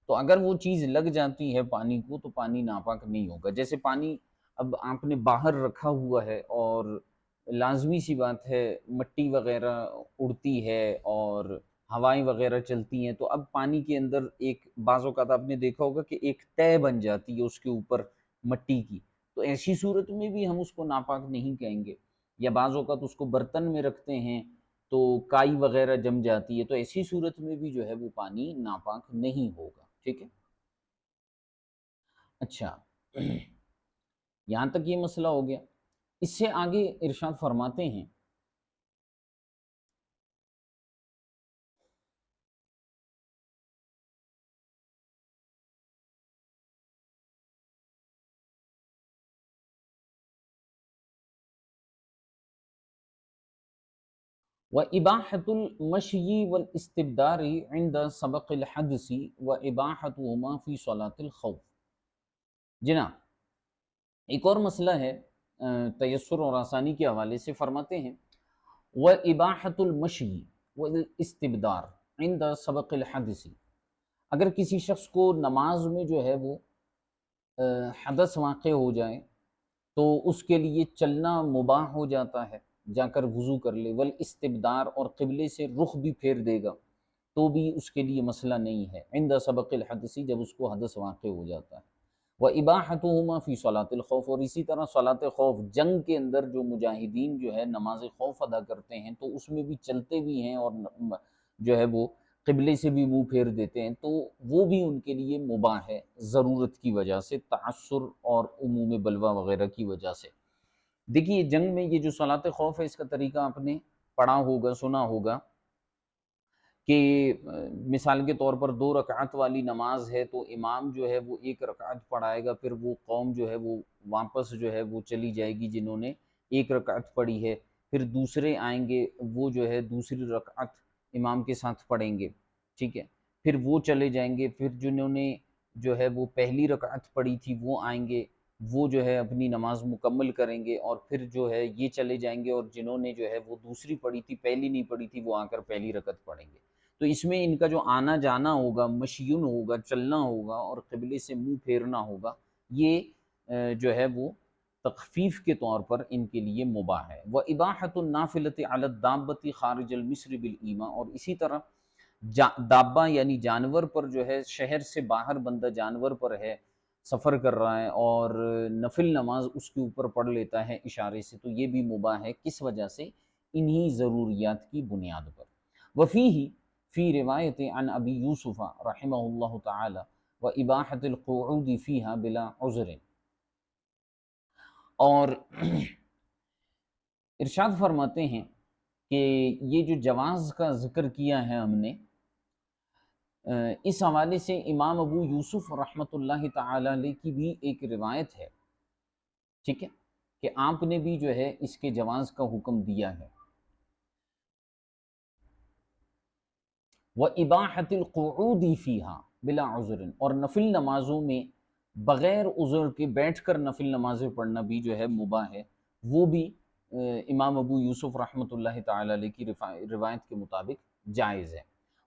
تو اگر وہ چیز لگ جاتی ہے پانی کو تو پانی ناپاک نہیں ہوگا۔ جیسے پانی اب آپ نے باہر رکھا ہوا ہے اور لازمی سی بات ہے مٹی وغیرہ اڑتی ہے اور ہوائیں وغیرہ چلتی ہیں، تو اب پانی کے اندر ایک بعض اوقات آپ نے دیکھا ہوگا کہ ایک تہ بن جاتی ہے اس کے اوپر مٹی کی، تو ایسی صورت میں بھی ہم اس کو ناپاک نہیں کہیں گے۔ یا بعض اوقات اس کو برتن میں رکھتے ہیں تو کائی وغیرہ جم جاتی ہے، تو ایسی صورت میں بھی جو ہے وہ پانی ناپاک نہیں ہوگا، ٹھیک ہے۔ اچھا، یہاں تک یہ مسئلہ ہو گیا۔ اس سے آگے ارشاد فرماتے ہیں وَإِبَاحَةُ الْمَشْيِ وَالْإِسْتِبْدَارِ عِنْدَ سَبَقِ الْحَدْثِ وَإِبَاحَتُهُمَا فِي صَلَاةِ الْخَوْفِ۔ جناب، ایک اور مسئلہ ہے تیسر اور آسانی کے حوالے سے، فرماتے ہیں وَإِبَاحَةُ الْمَشْيِ وَالْإِسْتِبْدَارِ عِنْدَ سَبَقِ الْحَدْثِ، اگر کسی شخص کو نماز میں جو ہے وہ حدث واقع ہو جائے تو اس کے لیے چلنا مباح ہو جاتا ہے، جا کر وضو کر لے، والاستبدار، اور قبلے سے رخ بھی پھیر دے گا تو بھی اس کے لیے مسئلہ نہیں ہے، عند سبق الحدث، جب اس کو حدث واقع ہو جاتا ہے۔ وَإِبَاحَتُهُمَا فِي صَلَاةِ الْخَوْفِ، اور اسی طرح صلاۃ خوف، جنگ کے اندر جو مجاہدین جو ہے نماز خوف ادا کرتے ہیں تو اس میں بھی چلتے بھی ہیں اور جو ہے وہ قبلے سے بھی منہ پھیر دیتے ہیں، تو وہ بھی ان کے لیے مباح ہے ضرورت کی وجہ سے، تعسر اور عموم بلوہ وغیرہ کی وجہ سے۔ دیکھیے جنگ میں یہ جو صلاۃ خوف ہے، اس کا طریقہ آپ نے پڑھا ہوگا، سنا ہوگا کہ مثال کے طور پر 2 رکعت والی نماز ہے تو امام جو ہے وہ 1 رکعت پڑھائے گا، پھر وہ قوم جو ہے وہ واپس جو ہے وہ چلی جائے گی جنہوں نے 1 رکعت پڑھی ہے، پھر دوسرے آئیں گے، وہ جو ہے دوسری رکعت امام کے ساتھ پڑھیں گے، ٹھیک ہے، پھر وہ چلے جائیں گے، پھر جنہوں نے جو ہے وہ پہلی رکعت پڑھی تھی وہ آئیں گے، وہ جو ہے اپنی نماز مکمل کریں گے، اور پھر جو ہے یہ چلے جائیں گے، اور جنہوں نے جو ہے وہ دوسری پڑھی تھی، پہلی نہیں پڑھی تھی، وہ آ کر پہلی رکعت پڑھیں گے۔ تو اس میں ان کا جو آنا جانا ہوگا، مشیون ہوگا، چلنا ہوگا اور قبلے سے منہ پھیرنا ہوگا، یہ جو ہے وہ تخفیف کے طور پر ان کے لیے مباح ہے۔ وَإِبَاحَةُ النَّافِلَةِ عَلَى الدَّابَّةِ خَارِجَ الْمِصْرِ بِالْإِیمَاء، اور اسی طرح دابہ یعنی جانور پر جو ہے، شہر سے باہر بندہ جانور پر ہے، سفر کر رہا ہے اور نفل نماز اس کے اوپر پڑھ لیتا ہے اشارے سے، تو یہ بھی مباح ہے، کس وجہ سے؟ انہی ضروریات کی بنیاد پر۔ وفیہ فی روایت عن ابی یوسف رحمہ اللہ تعالی واباحۃ القعود فیہا بلا عذر، اور ارشاد فرماتے ہیں کہ یہ جو جواز کا ذکر کیا ہے ہم نے، اس حوالے سے امام ابو یوسف رحمۃ اللہ تعالی علیہ کی بھی ایک روایت ہے، ٹھیک ہے، کہ آپ نے بھی جو ہے اس کے جواز کا حکم دیا ہے۔ وَإِبَاحَةِ الْقُعُودِ فِيهَا بِلَا عُذْرٍ، اور نفل نمازوں میں بغیر عذر کے بیٹھ کر نفل نمازیں پڑھنا بھی جو ہے مباح ہے، وہ بھی امام ابو یوسف رحمۃ اللہ تعالی علیہ کی روایت کے مطابق جائز ہے۔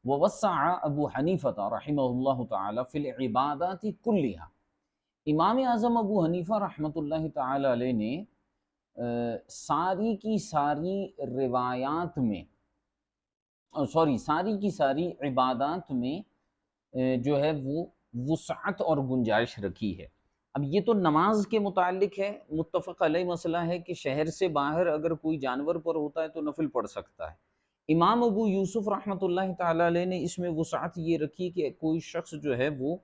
وَوَسَّعَ ابو حنیفہ رحمہ اللہ تعالی فی العبادات كلها، امام اعظم ابو حنیفہ رحمۃ اللہ تعالی علیہ نے ساری کی ساری روایات میں، ساری کی ساری عبادات میں جو ہے وہ وسعت اور گنجائش رکھی ہے۔ اب یہ تو نماز کے متعلق ہے، متفق علیہ مسئلہ ہے کہ شہر سے باہر اگر کوئی جانور پر ہوتا ہے تو نفل پڑھ سکتا ہے۔ امام ابو یوسف رحمۃ اللہ تعالی علیہ نے اس میں وسعت یہ رکھی کہ کوئی شخص جو ہے وہ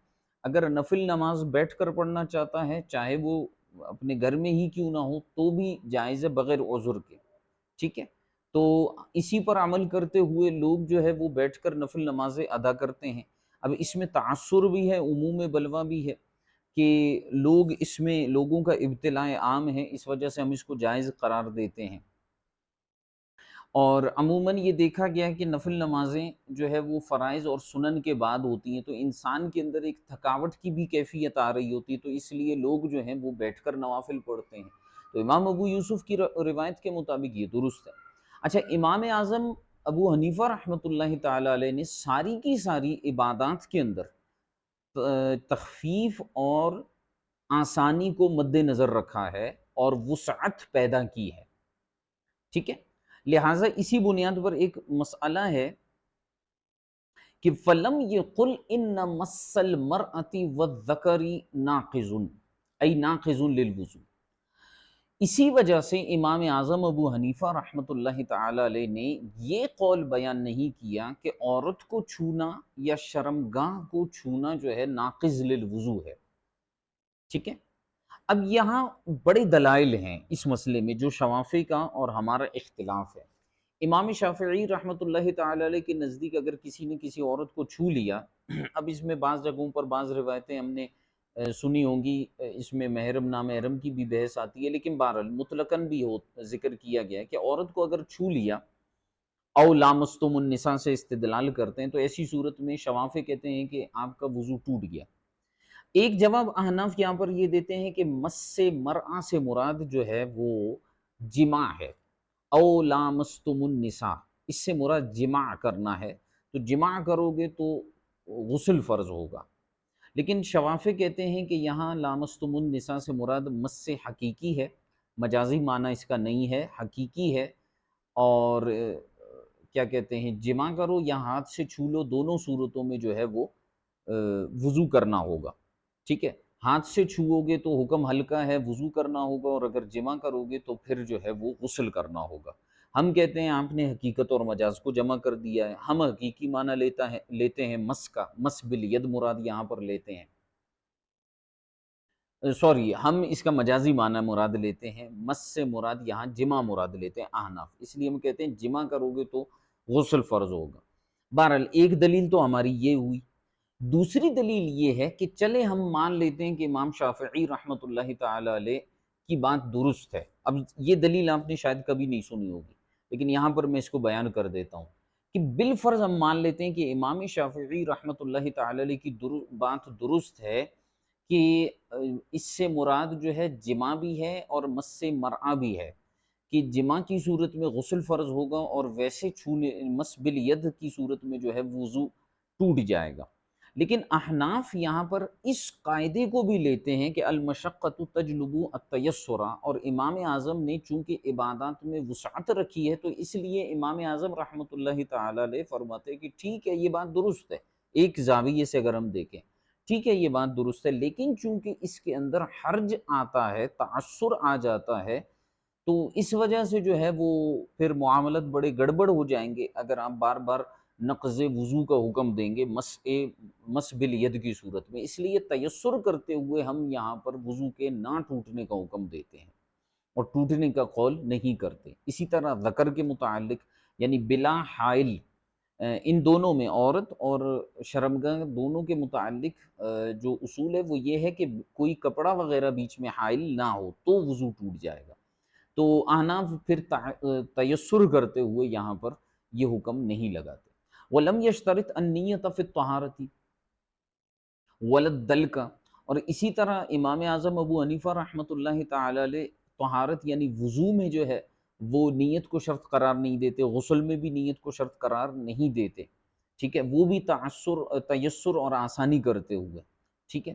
اگر نفل نماز بیٹھ کر پڑھنا چاہتا ہے، چاہے وہ اپنے گھر میں ہی کیوں نہ ہو، تو بھی جائز ہے بغیر عذر کے، ٹھیک ہے۔ تو اسی پر عمل کرتے ہوئے لوگ جو ہے وہ بیٹھ کر نفل نمازیں ادا کرتے ہیں۔ اب اس میں تعصر بھی ہے، عموم بلوہ بھی ہے، کہ لوگ اس میں لوگوں کا ابتلاء عام ہے، اس وجہ سے ہم اس کو جائز قرار دیتے ہیں۔ اور عموماً یہ دیکھا گیا ہے کہ نفل نمازیں جو ہے وہ فرائض اور سنن کے بعد ہوتی ہیں، تو انسان کے اندر ایک تھکاوٹ کی بھی کیفیت آ رہی ہوتی ہے، تو اس لیے لوگ جو ہیں وہ بیٹھ کر نوافل پڑھتے ہیں۔ تو امام ابو یوسف کی روایت کے مطابق یہ درست ہے۔ اچھا، امام اعظم ابو حنیفہ رحمۃ اللہ تعالی علیہ نے ساری کی ساری عبادات کے اندر تخفیف اور آسانی کو مد نظر رکھا ہے اور وسعت پیدا کی ہے، ٹھیک ہے۔ لہٰذا اسی بنیاد پر ایک مسئلہ ہے کہ فَلَمْ يَقُلْ إِنَّ مَسَّ الْمَرْأَةِ وَالذَّكَرِ نَاقِضٌ أي ناقض للوضوء، اسی وجہ سے امام اعظم ابو حنیفہ رحمۃ اللہ تعالی علیہ نے یہ قول بیان نہیں کیا کہ عورت کو چھونا یا شرمگاہ کو چھونا جو ہے ناقض للوضوء ہے، ٹھیک ہے۔ اب یہاں بڑے دلائل ہیں اس مسئلے میں جو شوافی کا اور ہمارا اختلاف ہے۔ امام شافعی رحمۃ اللہ تعالی علیہ کے نزدیک اگر کسی نے کسی عورت کو چھو لیا، اب اس میں بعض جگہوں پر بعض روایتیں ہم نے سنی ہوں گی، اس میں محرم نامحرم کی بھی بحث آتی ہے، لیکن بہرحال مطلقاً بھی ذکر کیا گیا ہے کہ عورت کو اگر چھو لیا، او لامستم النساء سے استدلال کرتے ہیں، تو ایسی صورت میں شوافی کہتے ہیں کہ آپ کا وضو ٹوٹ گیا۔ ایک جواب احناف یہاں پر یہ دیتے ہیں کہ مس مرآ سے مراد جو ہے وہ جماع ہے، او لامستم النساء اس سے مراد جماع کرنا ہے، تو جماع کرو گے تو غسل فرض ہوگا۔ لیکن شوافی کہتے ہیں کہ یہاں لامستم النساء سے مراد مس حقیقی ہے، مجازی معنی اس کا نہیں ہے، حقیقی ہے، اور کیا کہتے ہیں، جماع کرو یا ہاتھ سے چھو لو، دونوں صورتوں میں جو ہے وہ وضو کرنا ہوگا، ٹھیک ہے۔ ہاتھ سے چھوؤ گے تو حکم ہلکا ہے، وضو کرنا ہوگا، اور اگر جمع کرو گے تو پھر جو ہے وہ غسل کرنا ہوگا۔ ہم کہتے ہیں آپ نے حقیقت اور مجاز کو جمع کر دیا ہے، ہم حقیقی معنی لیتے ہیں مس کا، مس بالید مراد یہاں پر لیتے ہیں، سوری ہم اس کا مجازی معنی مراد لیتے ہیں، مس سے مراد یہاں جمع مراد لیتے ہیں احناف، اس لیے ہم کہتے ہیں جمع کرو گے تو غسل فرض ہوگا۔ بہرحال ایک دلیل تو ہماری یہ ہوئی، دوسری دلیل یہ ہے کہ چلے ہم مان لیتے ہیں کہ امام شافعی رحمۃ اللہ تعالی علیہ کی بات درست ہے۔ اب یہ دلیل آپ نے شاید کبھی نہیں سنی ہوگی، لیکن یہاں پر میں اس کو بیان کر دیتا ہوں کہ بالفرض ہم مان لیتے ہیں کہ امام شافعی رحمۃ اللہ تعالی علیہ کی بات درست ہے کہ اس سے مراد جو ہے جمع بھی ہے اور مس مرعہ بھی ہے، کہ جمع کی صورت میں غسل فرض ہوگا اور ویسے چھونے مس بالید کی صورت میں جو ہے وضو ٹوٹ جائے گا۔ لیکن احناف یہاں پر اس قاعدے کو بھی لیتے ہیں کہ المشقۃ تجلب التیسر، اور امام اعظم نے چونکہ عبادات میں وسعت رکھی ہے تو اس لیے امام اعظم رحمۃ اللہ تعالی علیہ فرماتے ہیں کہ ٹھیک ہے یہ بات درست ہے، ایک زاویے سے اگر ہم دیکھیں ٹھیک ہے یہ بات درست ہے، لیکن چونکہ اس کے اندر حرج آتا ہے، تعسر آ جاتا ہے، تو اس وجہ سے جو ہے وہ پھر معاملت بڑے گڑبڑ ہو جائیں گے اگر آپ بار بار نقض وضو کا حکم دیں گے مس بالید کی صورت میں، اس لیے تیسر کرتے ہوئے ہم یہاں پر وضو کے نہ ٹوٹنے کا حکم دیتے ہیں اور ٹوٹنے کا قول نہیں کرتے۔ اسی طرح ذکر کے متعلق یعنی بلا حائل، ان دونوں میں عورت اور شرمگاہ دونوں کے متعلق جو اصول ہے وہ یہ ہے کہ کوئی کپڑا وغیرہ بیچ میں حائل نہ ہو تو وضو ٹوٹ جائے گا، تو احناف پھر تیسر کرتے ہوئے یہاں پر یہ حکم نہیں لگاتے۔ وَلَمْ يَشْتَرِطْ النِّيَّةَ فِي الطَّهَارَةِ وَلَا الدَّلْكَ، اور اسی طرح امام اعظم ابو حنیفہ رحمۃ اللہ تعالی علیہ طہارت یعنی وضو میں جو ہے وہ نیت کو شرط قرار نہیں دیتے، غسل میں بھی نیت کو شرط قرار نہیں دیتے، ٹھیک ہے، وہ بھی تیسر اور آسانی کرتے ہوئے، ٹھیک ہے۔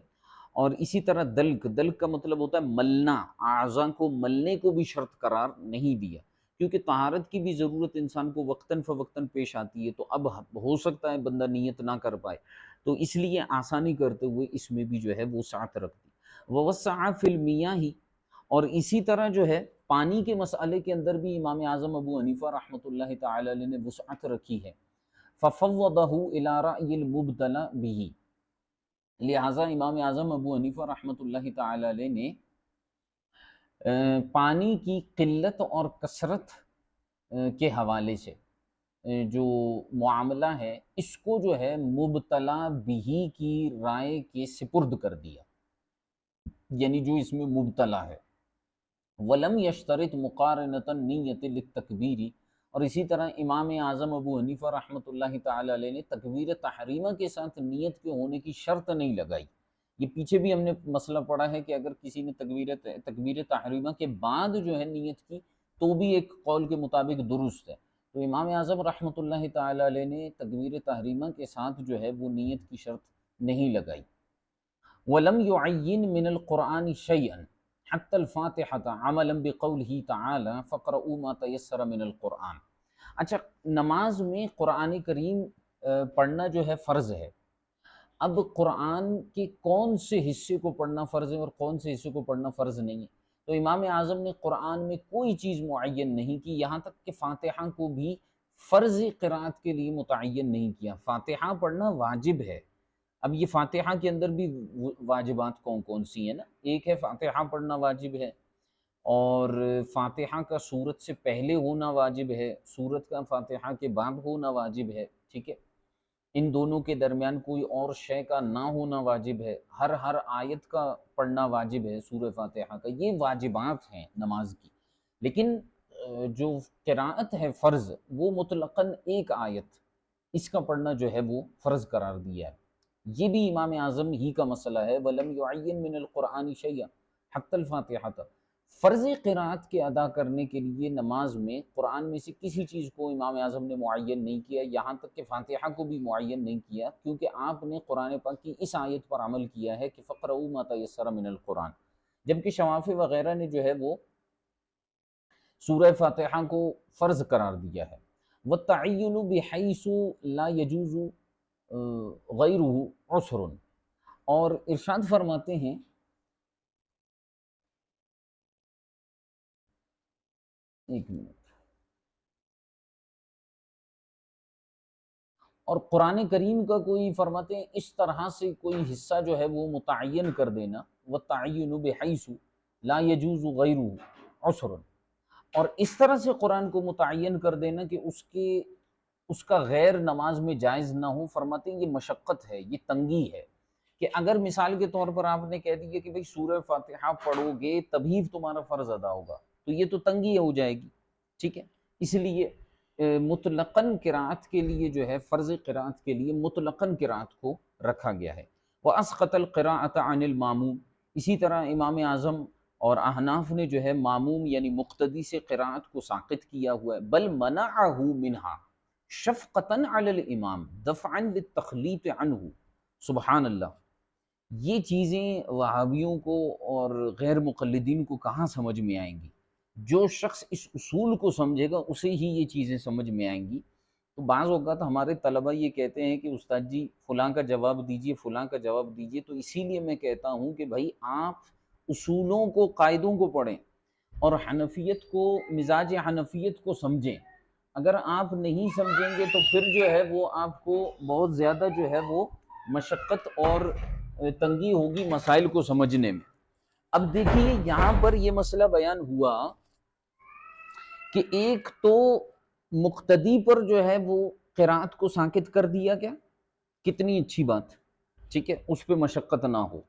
اور اسی طرح دلک کا مطلب ہوتا ہے ملنا، اعضاء کو ملنے کو بھی شرط قرار نہیں دیا، کیونکہ طہارت کی بھی ضرورت انسان کو وقتاً فوقتاً پیش آتی ہے، تو اب ہو سکتا ہے بندہ نیت نہ کر پائے، تو اس لیے آسانی کرتے ہوئے اس میں بھی جو ہے وہ سعت رکھ دی۔ وَوَسَّعَ فِي الْمِيَاهِ، اور اسی طرح جو ہے پانی کے مسئلے کے اندر بھی امام اعظم ابو حنیفہ رحمۃ اللہ تعالی علیہ نے وسعت رکھی ہے، فَفَوَّضَهُ إِلَىٰ رَأْيِ الْمُبْتَلَى بِهِ، لہٰذا امام اعظم ابو حنیفہ رحمۃ اللہ تعالی علیہ نے پانی کی قلت اور کثرت کے حوالے سے جو معاملہ ہے اس کو جو ہے مبتلا بہی کی رائے کے سپرد کر دیا، یعنی جو اس میں مبتلا ہے۔ ولم یشترط مقارنۃ النیت للتکبیر، اور اسی طرح امام اعظم ابو حنیفہ رحمۃ اللہ تعالی علیہ نے تکبیر تحریمہ کے ساتھ نیت کے ہونے کی شرط نہیں لگائی۔ یہ پیچھے بھی ہم نے مسئلہ پڑھا ہے کہ اگر کسی نے تکبیر تحریمہ کے بعد جو ہے نیت کی تو بھی ایک قول کے مطابق درست ہے، تو امام اعظم رحمۃ اللہ تعالی علیہ نے تکبیر تحریمہ کے ساتھ جو ہے وہ نیت کی شرط نہیں لگائی۔ وَلَمْ يُعَيِّنْ مِنَ الْقُرْآنِ شَيْئًا حَتَّى الْفَاتِحَةَ عَمَلًا بِقَوْلِهِ تَعَالَى فَاقْرَؤُوا مَا تَيَسَّرَ مِنَ الْقُرْآنِ۔ اچھا، نماز میں قرآن کریم پڑھنا جو ہے فرض ہے، اب قرآن کے کون سے حصے کو پڑھنا فرض ہے اور کون سے حصے کو پڑھنا فرض نہیں ہے، تو امام اعظم نے قرآن میں کوئی چیز معین نہیں کی، یہاں تک کہ فاتحہ کو بھی فرض قرات کے لیے متعین نہیں کیا، فاتحہ پڑھنا واجب ہے۔ اب یہ فاتحہ کے اندر بھی واجبات کون کون سی ہیں نا، ایک ہے فاتحہ پڑھنا واجب ہے، اور فاتحہ کا سورت سے پہلے ہونا واجب ہے، سورت کا فاتحہ کے بعد ہونا واجب ہے، ٹھیک ہے، ان دونوں کے درمیان کوئی اور شے کا نہ ہونا واجب ہے، ہر آیت کا پڑھنا واجب ہے سورہ فاتحہ کا، یہ واجبات ہیں نماز کی۔ لیکن جو قراءت ہے فرض، وہ مطلقاً ایک آیت، اس کا پڑھنا جو ہے وہ فرض قرار دیا ہے، یہ بھی امام اعظم ہی کا مسئلہ ہے۔ وَلَمْ يُعَيِّن مِّنَ الْقُرْآنِ شَيْئًا حَتَّى الْفَاتِحَةَ، فرض قراءت کے ادا کرنے کے لیے نماز میں قرآن میں سے کسی چیز کو امام اعظم نے معین نہیں کیا، یہاں تک کہ فاتحہ کو بھی معین نہیں کیا، کیونکہ آپ نے قرآن پاک کی اس آیت پر عمل کیا ہے کہ فَاقْرَؤُوا مَا تَيَسَّرَ مِنَ الْقُرْآنِ، جبکہ شوافی وغیرہ نے جو ہے وہ سورہ فاتحہ کو فرض قرار دیا ہے۔ وَالتَّعَيُّنُ بِحَيْثُ لَا يَجُوزُ غَيْرُهُ عُسْرٌ، اور ارشاد فرماتے ہیں ایک منٹ اور قرآن کریم کا کوئی فرماتے ہیں اس طرح سے کوئی حصہ جو ہے وہ متعین کر دینا، وَالتَّعْيِنُ بِحَيْثُ لَا يَجُوزُ غَيْرُهُ عُسْرٌ، اور اس طرح سے قرآن کو متعین کر دینا کہ اس کا غیر نماز میں جائز نہ ہو، فرماتے ہیں یہ مشقت ہے، یہ تنگی ہے، کہ اگر مثال کے طور پر آپ نے کہہ دیا کہ بھئی سورہ فاتحہ پڑھو گے تبھی تمہارا فرض ادا ہوگا، تو یہ تو تنگی ہو جائے گی، ٹھیک ہے؟ اس لیے مطلقاً قرأت کے لیے جو ہے، فرض قرأت کے لیے مطلقاً قرأت کو رکھا گیا ہے۔ وَأَسْقَطَ الْقِرَاءَةَ عَنِ الْمَامُومِ، اسی طرح امام اعظم اور احناف نے جو ہے ماموم یعنی مقتدی سے قرأت کو ساقط کیا ہوا ہے، بل منعہ منہا شفقتاً علی الامام دفعاً للتخلیط عنہ۔ سبحان اللہ، یہ چیزیں وہابیوں کو اور غیر مقلدین کو کہاں سمجھ میں آئیں گی؟ جو شخص اس اصول کو سمجھے گا اسے ہی یہ چیزیں سمجھ میں آئیں گی۔ تو بعض اوقات ہمارے طلبہ یہ کہتے ہیں کہ استاد جی فلاں کا جواب دیجئے، فلاں کا جواب دیجئے، تو اسی لیے میں کہتا ہوں کہ بھائی آپ اصولوں کو، قاعدوں کو پڑھیں اور حنفیت کو، مزاج حنفیت کو سمجھیں۔ اگر آپ نہیں سمجھیں گے تو پھر جو ہے وہ آپ کو بہت زیادہ جو ہے وہ مشقت اور تنگی ہوگی مسائل کو سمجھنے میں۔ اب دیکھیے یہاں پر یہ مسئلہ بیان ہوا کہ ایک تو مقتدی پر جو ہے وہ قرأت کو ساقط کر دیا گیا، کتنی اچھی بات، ٹھیک ہے، اس پہ مشقت نہ ہو۔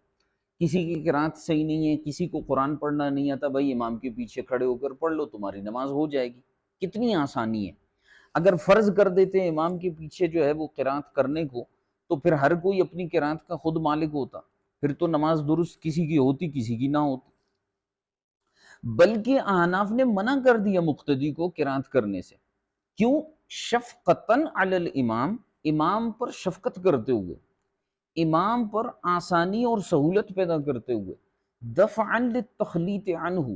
کسی کی قرأت صحیح نہیں ہے، کسی کو قرآن پڑھنا نہیں آتا، بھائی امام کے پیچھے کھڑے ہو کر پڑھ لو، تمہاری نماز ہو جائے گی، کتنی آسانی ہے۔ اگر فرض کر دیتے ہیں امام کے پیچھے جو ہے وہ قرأت کرنے کو، تو پھر ہر کوئی اپنی قرأت کا خود مالک ہوتا، پھر تو نماز درست کسی کی ہوتی، کسی کی نہ ہوتی۔ بلکہ احناف نے منع کر دیا مقتدی کو قرأت کرنے سے، کیوں؟ شفقتاً علی الامام، امام پر شفقت کرتے ہوئے، امام پر آسانی اور سہولت پیدا کرتے ہوئے، دفعاً للتخلیط عنہ،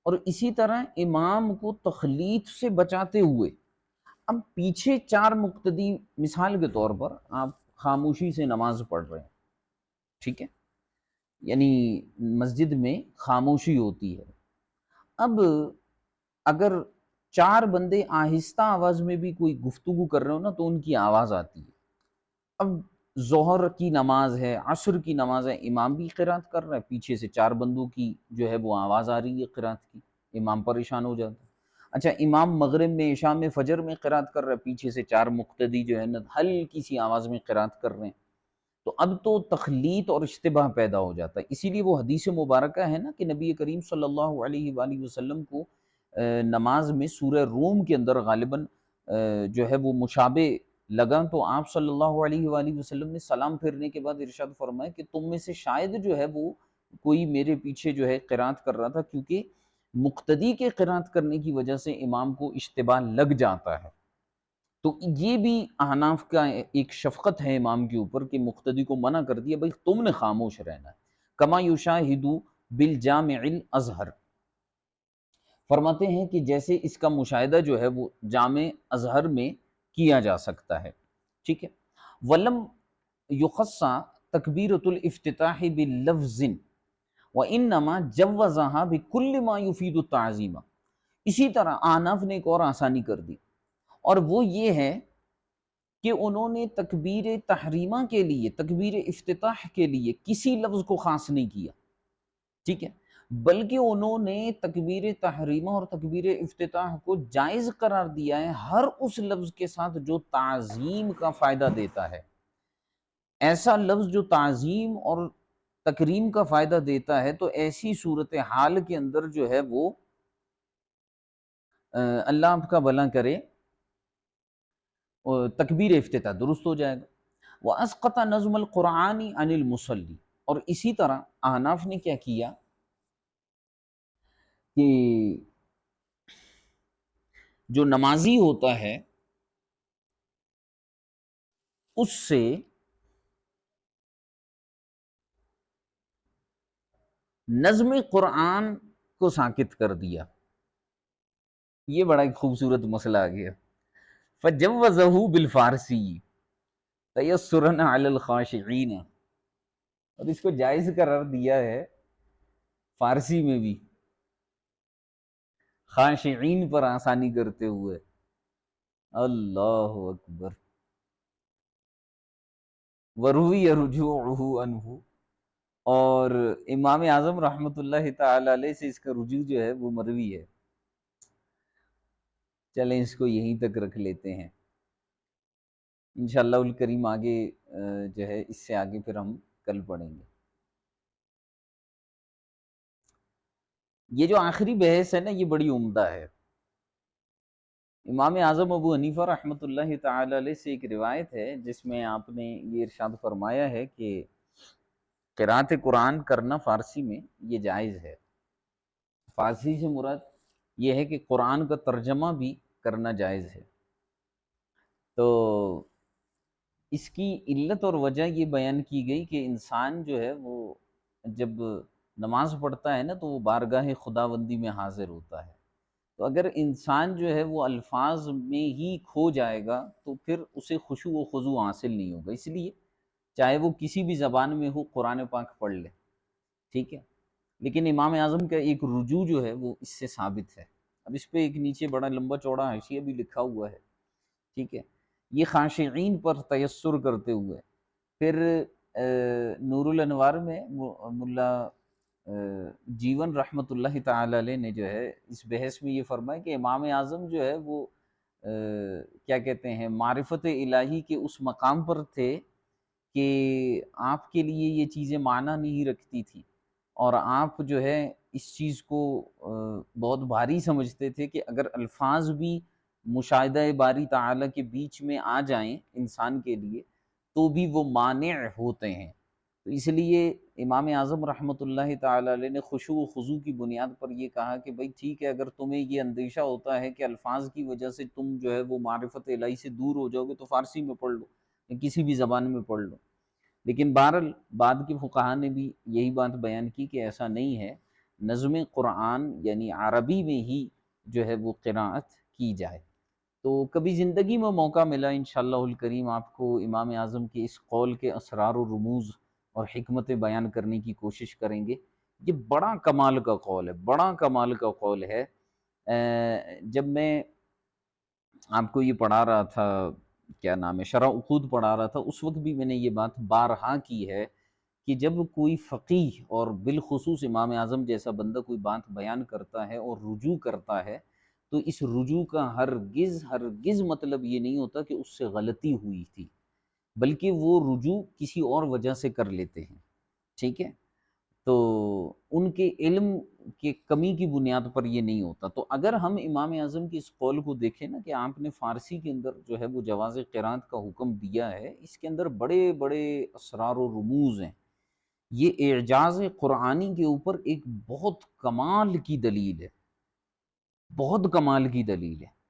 اور اسی طرح امام کو تخلیط سے بچاتے ہوئے۔ اب پیچھے چار مقتدی، مثال کے طور پر آپ خاموشی سے نماز پڑھ رہے ہیں، ٹھیک ہے، یعنی مسجد میں خاموشی ہوتی ہے۔ اب اگر چار بندے آہستہ آواز میں بھی کوئی گفتگو کر رہے ہو نا تو ان کی آواز آتی ہے۔ اب ظہر کی نماز ہے، عصر کی نماز ہے، امام بھی قرأت کر رہا ہے، پیچھے سے چار بندوں کی جو ہے وہ آواز آ رہی ہے قرأت کی، امام پریشان ہو جاتا ہے۔ اچھا امام مغرب میں، عشاء میں، فجر میں قرأت کر رہا ہے، پیچھے سے چار مقتدی جو ہے نا ہلکی سی آواز میں قرأت کر رہے ہیں، تو اب تو تخلیط اور اشتباہ پیدا ہو جاتا ہے۔ اسی لیے وہ حدیث مبارکہ ہے نا کہ نبی کریم صلی اللہ علیہ وآلہ وسلم کو نماز میں سورہ روم کے اندر غالباً جو ہے وہ مشابہ لگا، تو آپ صلی اللہ علیہ وآلہ وسلم نے سلام پھیرنے کے بعد ارشاد فرمایا کہ تم میں سے شاید جو ہے وہ کوئی میرے پیچھے جو ہے قرأت کر رہا تھا، کیونکہ مقتدی کے قرأت کرنے کی وجہ سے امام کو اشتباہ لگ جاتا ہے۔ تو یہ بھی احناف کا ایک شفقت ہے امام کے اوپر کہ مقتدی کو منع کر دیا، بھائی تم نے خاموش رہنا ہے۔ کما یشاہد بالجامع الازہر، فرماتے ہیں کہ جیسے اس کا مشاہدہ جو ہے وہ جامع ازہر میں کیا جا سکتا ہے، ٹھیک ہے۔ ولم یخص تکبیرۃ الافتتاح بلفظ وانما جوزها بكل ما يفید التعظیم، اسی طرح احناف نے ایک اور آسانی کر دی، اور وہ یہ ہے کہ انہوں نے تکبیر تحریمہ کے لیے، تکبیر افتتاح کے لیے کسی لفظ کو خاص نہیں کیا، ٹھیک ہے، بلکہ انہوں نے تکبیر تحریمہ اور تکبیر افتتاح کو جائز قرار دیا ہے ہر اس لفظ کے ساتھ جو تعظیم کا فائدہ دیتا ہے۔ ایسا لفظ جو تعظیم اور تکریم کا فائدہ دیتا ہے، تو ایسی صورتحال کے اندر جو ہے وہ اللہ آپ کا بھلا کرے، تکبیر افتتاح درست ہو جائے گا۔ وَأَسْقَطَ نَظْمَ الْقُرْآنِ عَنِ الْمُصَلِّ، اور اسی طرح احناف نے کیا کیا کہ جو نمازی ہوتا ہے اس سے نظم قرآن کو ساقط کر دیا۔ یہ بڑا ایک خوبصورت مسئلہ آ گیا۔ فَجَوَّزَهُ بِالْفَارْسِيِّ تَيَسُّرًا عَلَى الْخَاشِعِينَ، اور اس کو جائز قرار دیا ہے فارسی میں بھی، خاشعین پر آسانی کرتے ہوئے۔ اللہ اکبر، وروی رجوعہ عنہ، اور امام اعظم رحمۃ اللہ تعالی علیہ سے اس کا رجوع جو ہے وہ مروی ہے۔ چلیں اس کو یہیں تک رکھ لیتے ہیں، انشاءاللہ الکریم آگے جو ہے اس سے آگے پھر ہم کل پڑھیں گے۔ یہ جو آخری بحث ہے نا یہ بڑی عمدہ ہے۔ امام اعظم ابو حنیفہ رحمۃ اللہ تعالی علیہ سے ایک روایت ہے جس میں آپ نے یہ ارشاد فرمایا ہے کہ قراءت قرآن کرنا فارسی میں یہ جائز ہے۔ فارسی سے مراد یہ ہے کہ قرآن کا ترجمہ بھی کرنا جائز ہے۔ تو اس کی علت اور وجہ یہ بیان کی گئی کہ انسان جو ہے وہ جب نماز پڑھتا ہے نا تو وہ بارگاہ خداوندی میں حاضر ہوتا ہے، تو اگر انسان جو ہے وہ الفاظ میں ہی کھو جائے گا تو پھر اسے خشوع و خضوع حاصل نہیں ہوگا، اس لیے چاہے وہ کسی بھی زبان میں ہو قرآن پاک پڑھ لے، ٹھیک ہے۔ لیکن امام اعظم کا ایک رجوع جو ہے وہ اس سے ثابت ہے۔ اب اس پہ ایک نیچے بڑا لمبا چوڑا حاشیہ بھی لکھا ہوا ہے، ٹھیک ہے۔ یہ خاشعین پر تیسر کرتے ہوئے پھر نور الانوار میں ملا جیون رحمۃ اللہ تعالی علیہ نے جو ہے اس بحث میں یہ فرمایا کہ امام اعظم جو ہے وہ کیا کہتے ہیں معرفت الہی کے اس مقام پر تھے کہ آپ کے لیے یہ چیزیں معنی نہیں رکھتی تھی، اور آپ جو ہے اس چیز کو بہت بھاری سمجھتے تھے کہ اگر الفاظ بھی مشاہدہ باری تعالیٰ کے بیچ میں آ جائیں انسان کے لیے تو بھی وہ مانع ہوتے ہیں۔ تو اس لیے امام اعظم رحمۃ اللہ تعالی علیہ نے خشوع و خضوع کی بنیاد پر یہ کہا کہ بھئی ٹھیک ہے، اگر تمہیں یہ اندیشہ ہوتا ہے کہ الفاظ کی وجہ سے تم جو ہے وہ معرفت الہی سے دور ہو جاؤ گے تو فارسی میں پڑھ لو یا کسی بھی زبان میں پڑھ لو، لیکن بہرحال بعد کے فقہا نے بھی یہی بات بیان کی کہ ایسا نہیں ہے، نظم قرآن یعنی عربی میں ہی جو ہے وہ قراءت کی جائے۔ تو کبھی زندگی میں موقع ملا انشاءاللہ الکریم آپ کو امام اعظم کے اس قول کے اسرار و رموز اور حکمتیں بیان کرنے کی کوشش کریں گے۔ یہ بڑا کمال کا قول ہے، بڑا کمال کا قول ہے۔ جب میں آپ کو یہ پڑھا رہا تھا، کیا نام ہے، شرح عقود پڑھا رہا تھا، اس وقت بھی میں نے یہ بات بارہا کی ہے کہ جب کوئی فقیہ اور بالخصوص امام اعظم جیسا بندہ کوئی بات بیان کرتا ہے اور رجوع کرتا ہے تو اس رجوع کا ہرگز مطلب یہ نہیں ہوتا کہ اس سے غلطی ہوئی تھی، بلکہ وہ رجوع کسی اور وجہ سے کر لیتے ہیں، ٹھیک ہے۔ تو ان کے علم کے کمی کی بنیاد پر یہ نہیں ہوتا۔ تو اگر ہم امام اعظم کی اس قول کو دیکھیں نا کہ آپ نے فارسی کے اندر جو ہے وہ جواز قرات کا حکم دیا ہے، اس کے اندر بڑے بڑے اسرار و رموز ہیں۔ یہ اعجاز قرآنی کے اوپر ایک بہت کمال کی دلیل ہے، بہت کمال کی دلیل ہے۔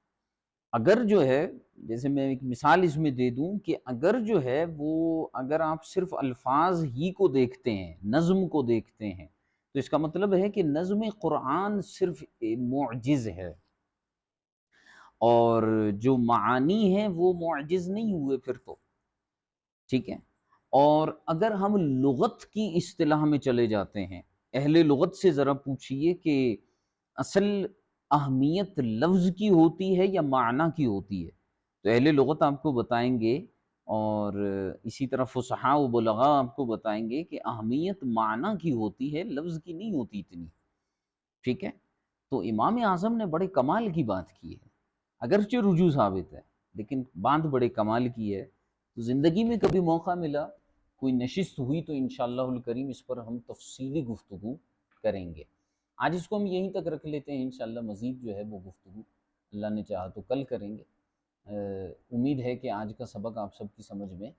اگر جو ہے جیسے میں ایک مثال اس میں دے دوں کہ اگر جو ہے وہ اگر آپ صرف الفاظ ہی کو دیکھتے ہیں، نظم کو دیکھتے ہیں، تو اس کا مطلب ہے کہ نظم قرآن صرف معجز ہے، اور جو معانی ہیں وہ معجز نہیں ہوئے پھر تو، ٹھیک ہے۔ اور اگر ہم لغت کی اصطلاح میں چلے جاتے ہیں، اہل لغت سے ذرا پوچھئے کہ اصل اہمیت لفظ کی ہوتی ہے یا معنی کی ہوتی ہے، تو اہل لغت آپ کو بتائیں گے، اور اسی طرح فصحاء و بلغاء آپ کو بتائیں گے کہ اہمیت معنی کی ہوتی ہے، لفظ کی نہیں ہوتی اتنی، ٹھیک ہے۔ تو امام اعظم نے بڑے کمال کی بات کی ہے، اگرچہ رجوع ثابت ہے لیکن بات بڑے کمال کی ہے۔ تو زندگی میں کبھی موقع ملا، کوئی نشست ہوئی تو انشاءاللہ الکریم اس پر ہم تفصیلی گفتگو کریں گے۔ آج اس کو ہم یہیں تک رکھ لیتے ہیں، انشاءاللہ مزید جو ہے وہ گفتگو اللہ نے چاہا تو کل کریں گے۔ امید ہے کہ آج کا سبق آپ سب کی سمجھ میں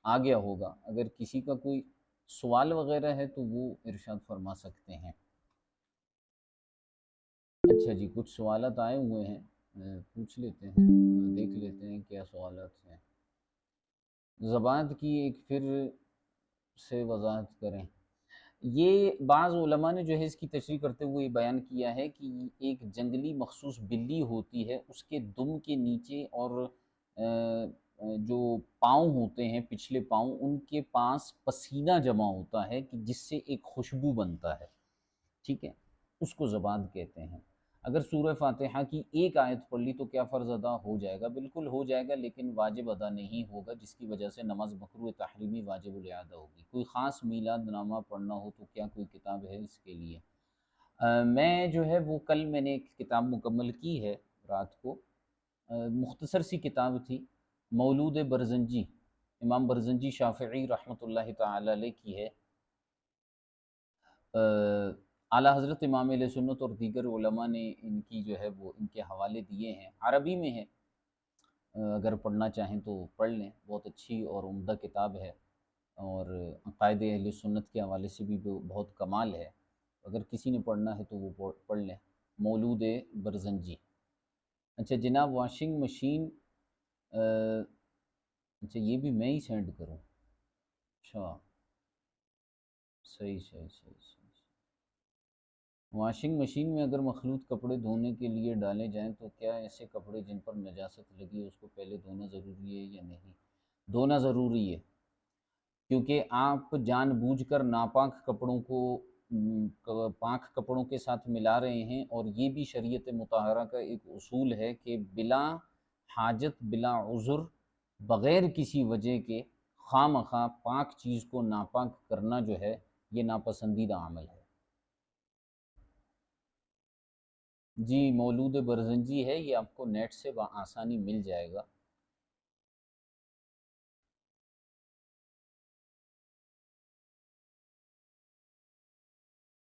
آ گیا ہوگا۔ اگر کسی کا کوئی سوال وغیرہ ہے تو وہ ارشاد فرما سکتے ہیں۔ اچھا جی، کچھ سوالات آئے ہوئے ہیں، پوچھ لیتے ہیں، دیکھ لیتے ہیں کیا سوالات ہیں۔ زبان کی ایک پھر سے وضاحت کریں۔ یہ بعض علماء نے جو ہے اس کی تشریح کرتے ہوئے بیان کیا ہے کہ ایک جنگلی مخصوص بلی ہوتی ہے، اس کے دم کے نیچے اور جو پاؤں ہوتے ہیں پچھلے پاؤں، ان کے پاس پسینہ جمع ہوتا ہے کہ جس سے ایک خوشبو بنتا ہے، ٹھیک ہے، اس کو زبان کہتے ہیں۔ اگر سورہ فاتحہ کی ایک آیت پڑھ لی تو کیا فرض ادا ہو جائے گا؟ بالکل ہو جائے گا، لیکن واجب ادا نہیں ہوگا، جس کی وجہ سے نماز مکروہ تحریمی واجب الاعادہ ہوگی۔ کوئی خاص میلاد نامہ پڑھنا ہو تو کیا کوئی کتاب ہے اس کے لیے؟ میں جو ہے وہ کل میں نے ایک کتاب مکمل کی ہے رات کو، مختصر سی کتاب تھی، مولود برزنجی، امام برزنجی شافعی رحمۃ اللہ تعالی علیہ کی ہے۔ اعلیٰ حضرت امام علیہ سنت اور دیگر علماء نے ان کی جو ہے وہ ان کے حوالے دیے ہیں، عربی میں ہے، اگر پڑھنا چاہیں تو پڑھ لیں، بہت اچھی اور عمدہ کتاب ہے، اور عقائد اہل سنت کے حوالے سے بھی بہت کمال ہے۔ اگر کسی نے پڑھنا ہے تو وہ پڑھ لیں، مولود برزنجی۔ اچھا جناب، واشنگ مشین، اچھا یہ بھی میں ہی سینڈ کروں؟ اچھا، صحیح صحیح صحیح صحیح۔ واشنگ مشین میں اگر مخلوط کپڑے دھونے کے لیے ڈالے جائیں تو کیا ایسے کپڑے جن پر نجاست لگی ہے اس کو پہلے دھونا ضروری ہے یا نہیں؟ دھونا ضروری ہے، کیونکہ آپ جان بوجھ کر ناپاک کپڑوں کو پاک کپڑوں کے ساتھ ملا رہے ہیں، اور یہ بھی شریعت مطہرہ کا ایک اصول ہے کہ بلا حاجت، بلا عذر، بغیر کسی وجہ کے خواہ مخواہ پاک چیز کو ناپاک کرنا جو ہے یہ ناپسندیدہ عمل ہے۔ جی، مولود برزنجی ہے، یہ آپ کو نیٹ سے بآسانی مل جائے گا۔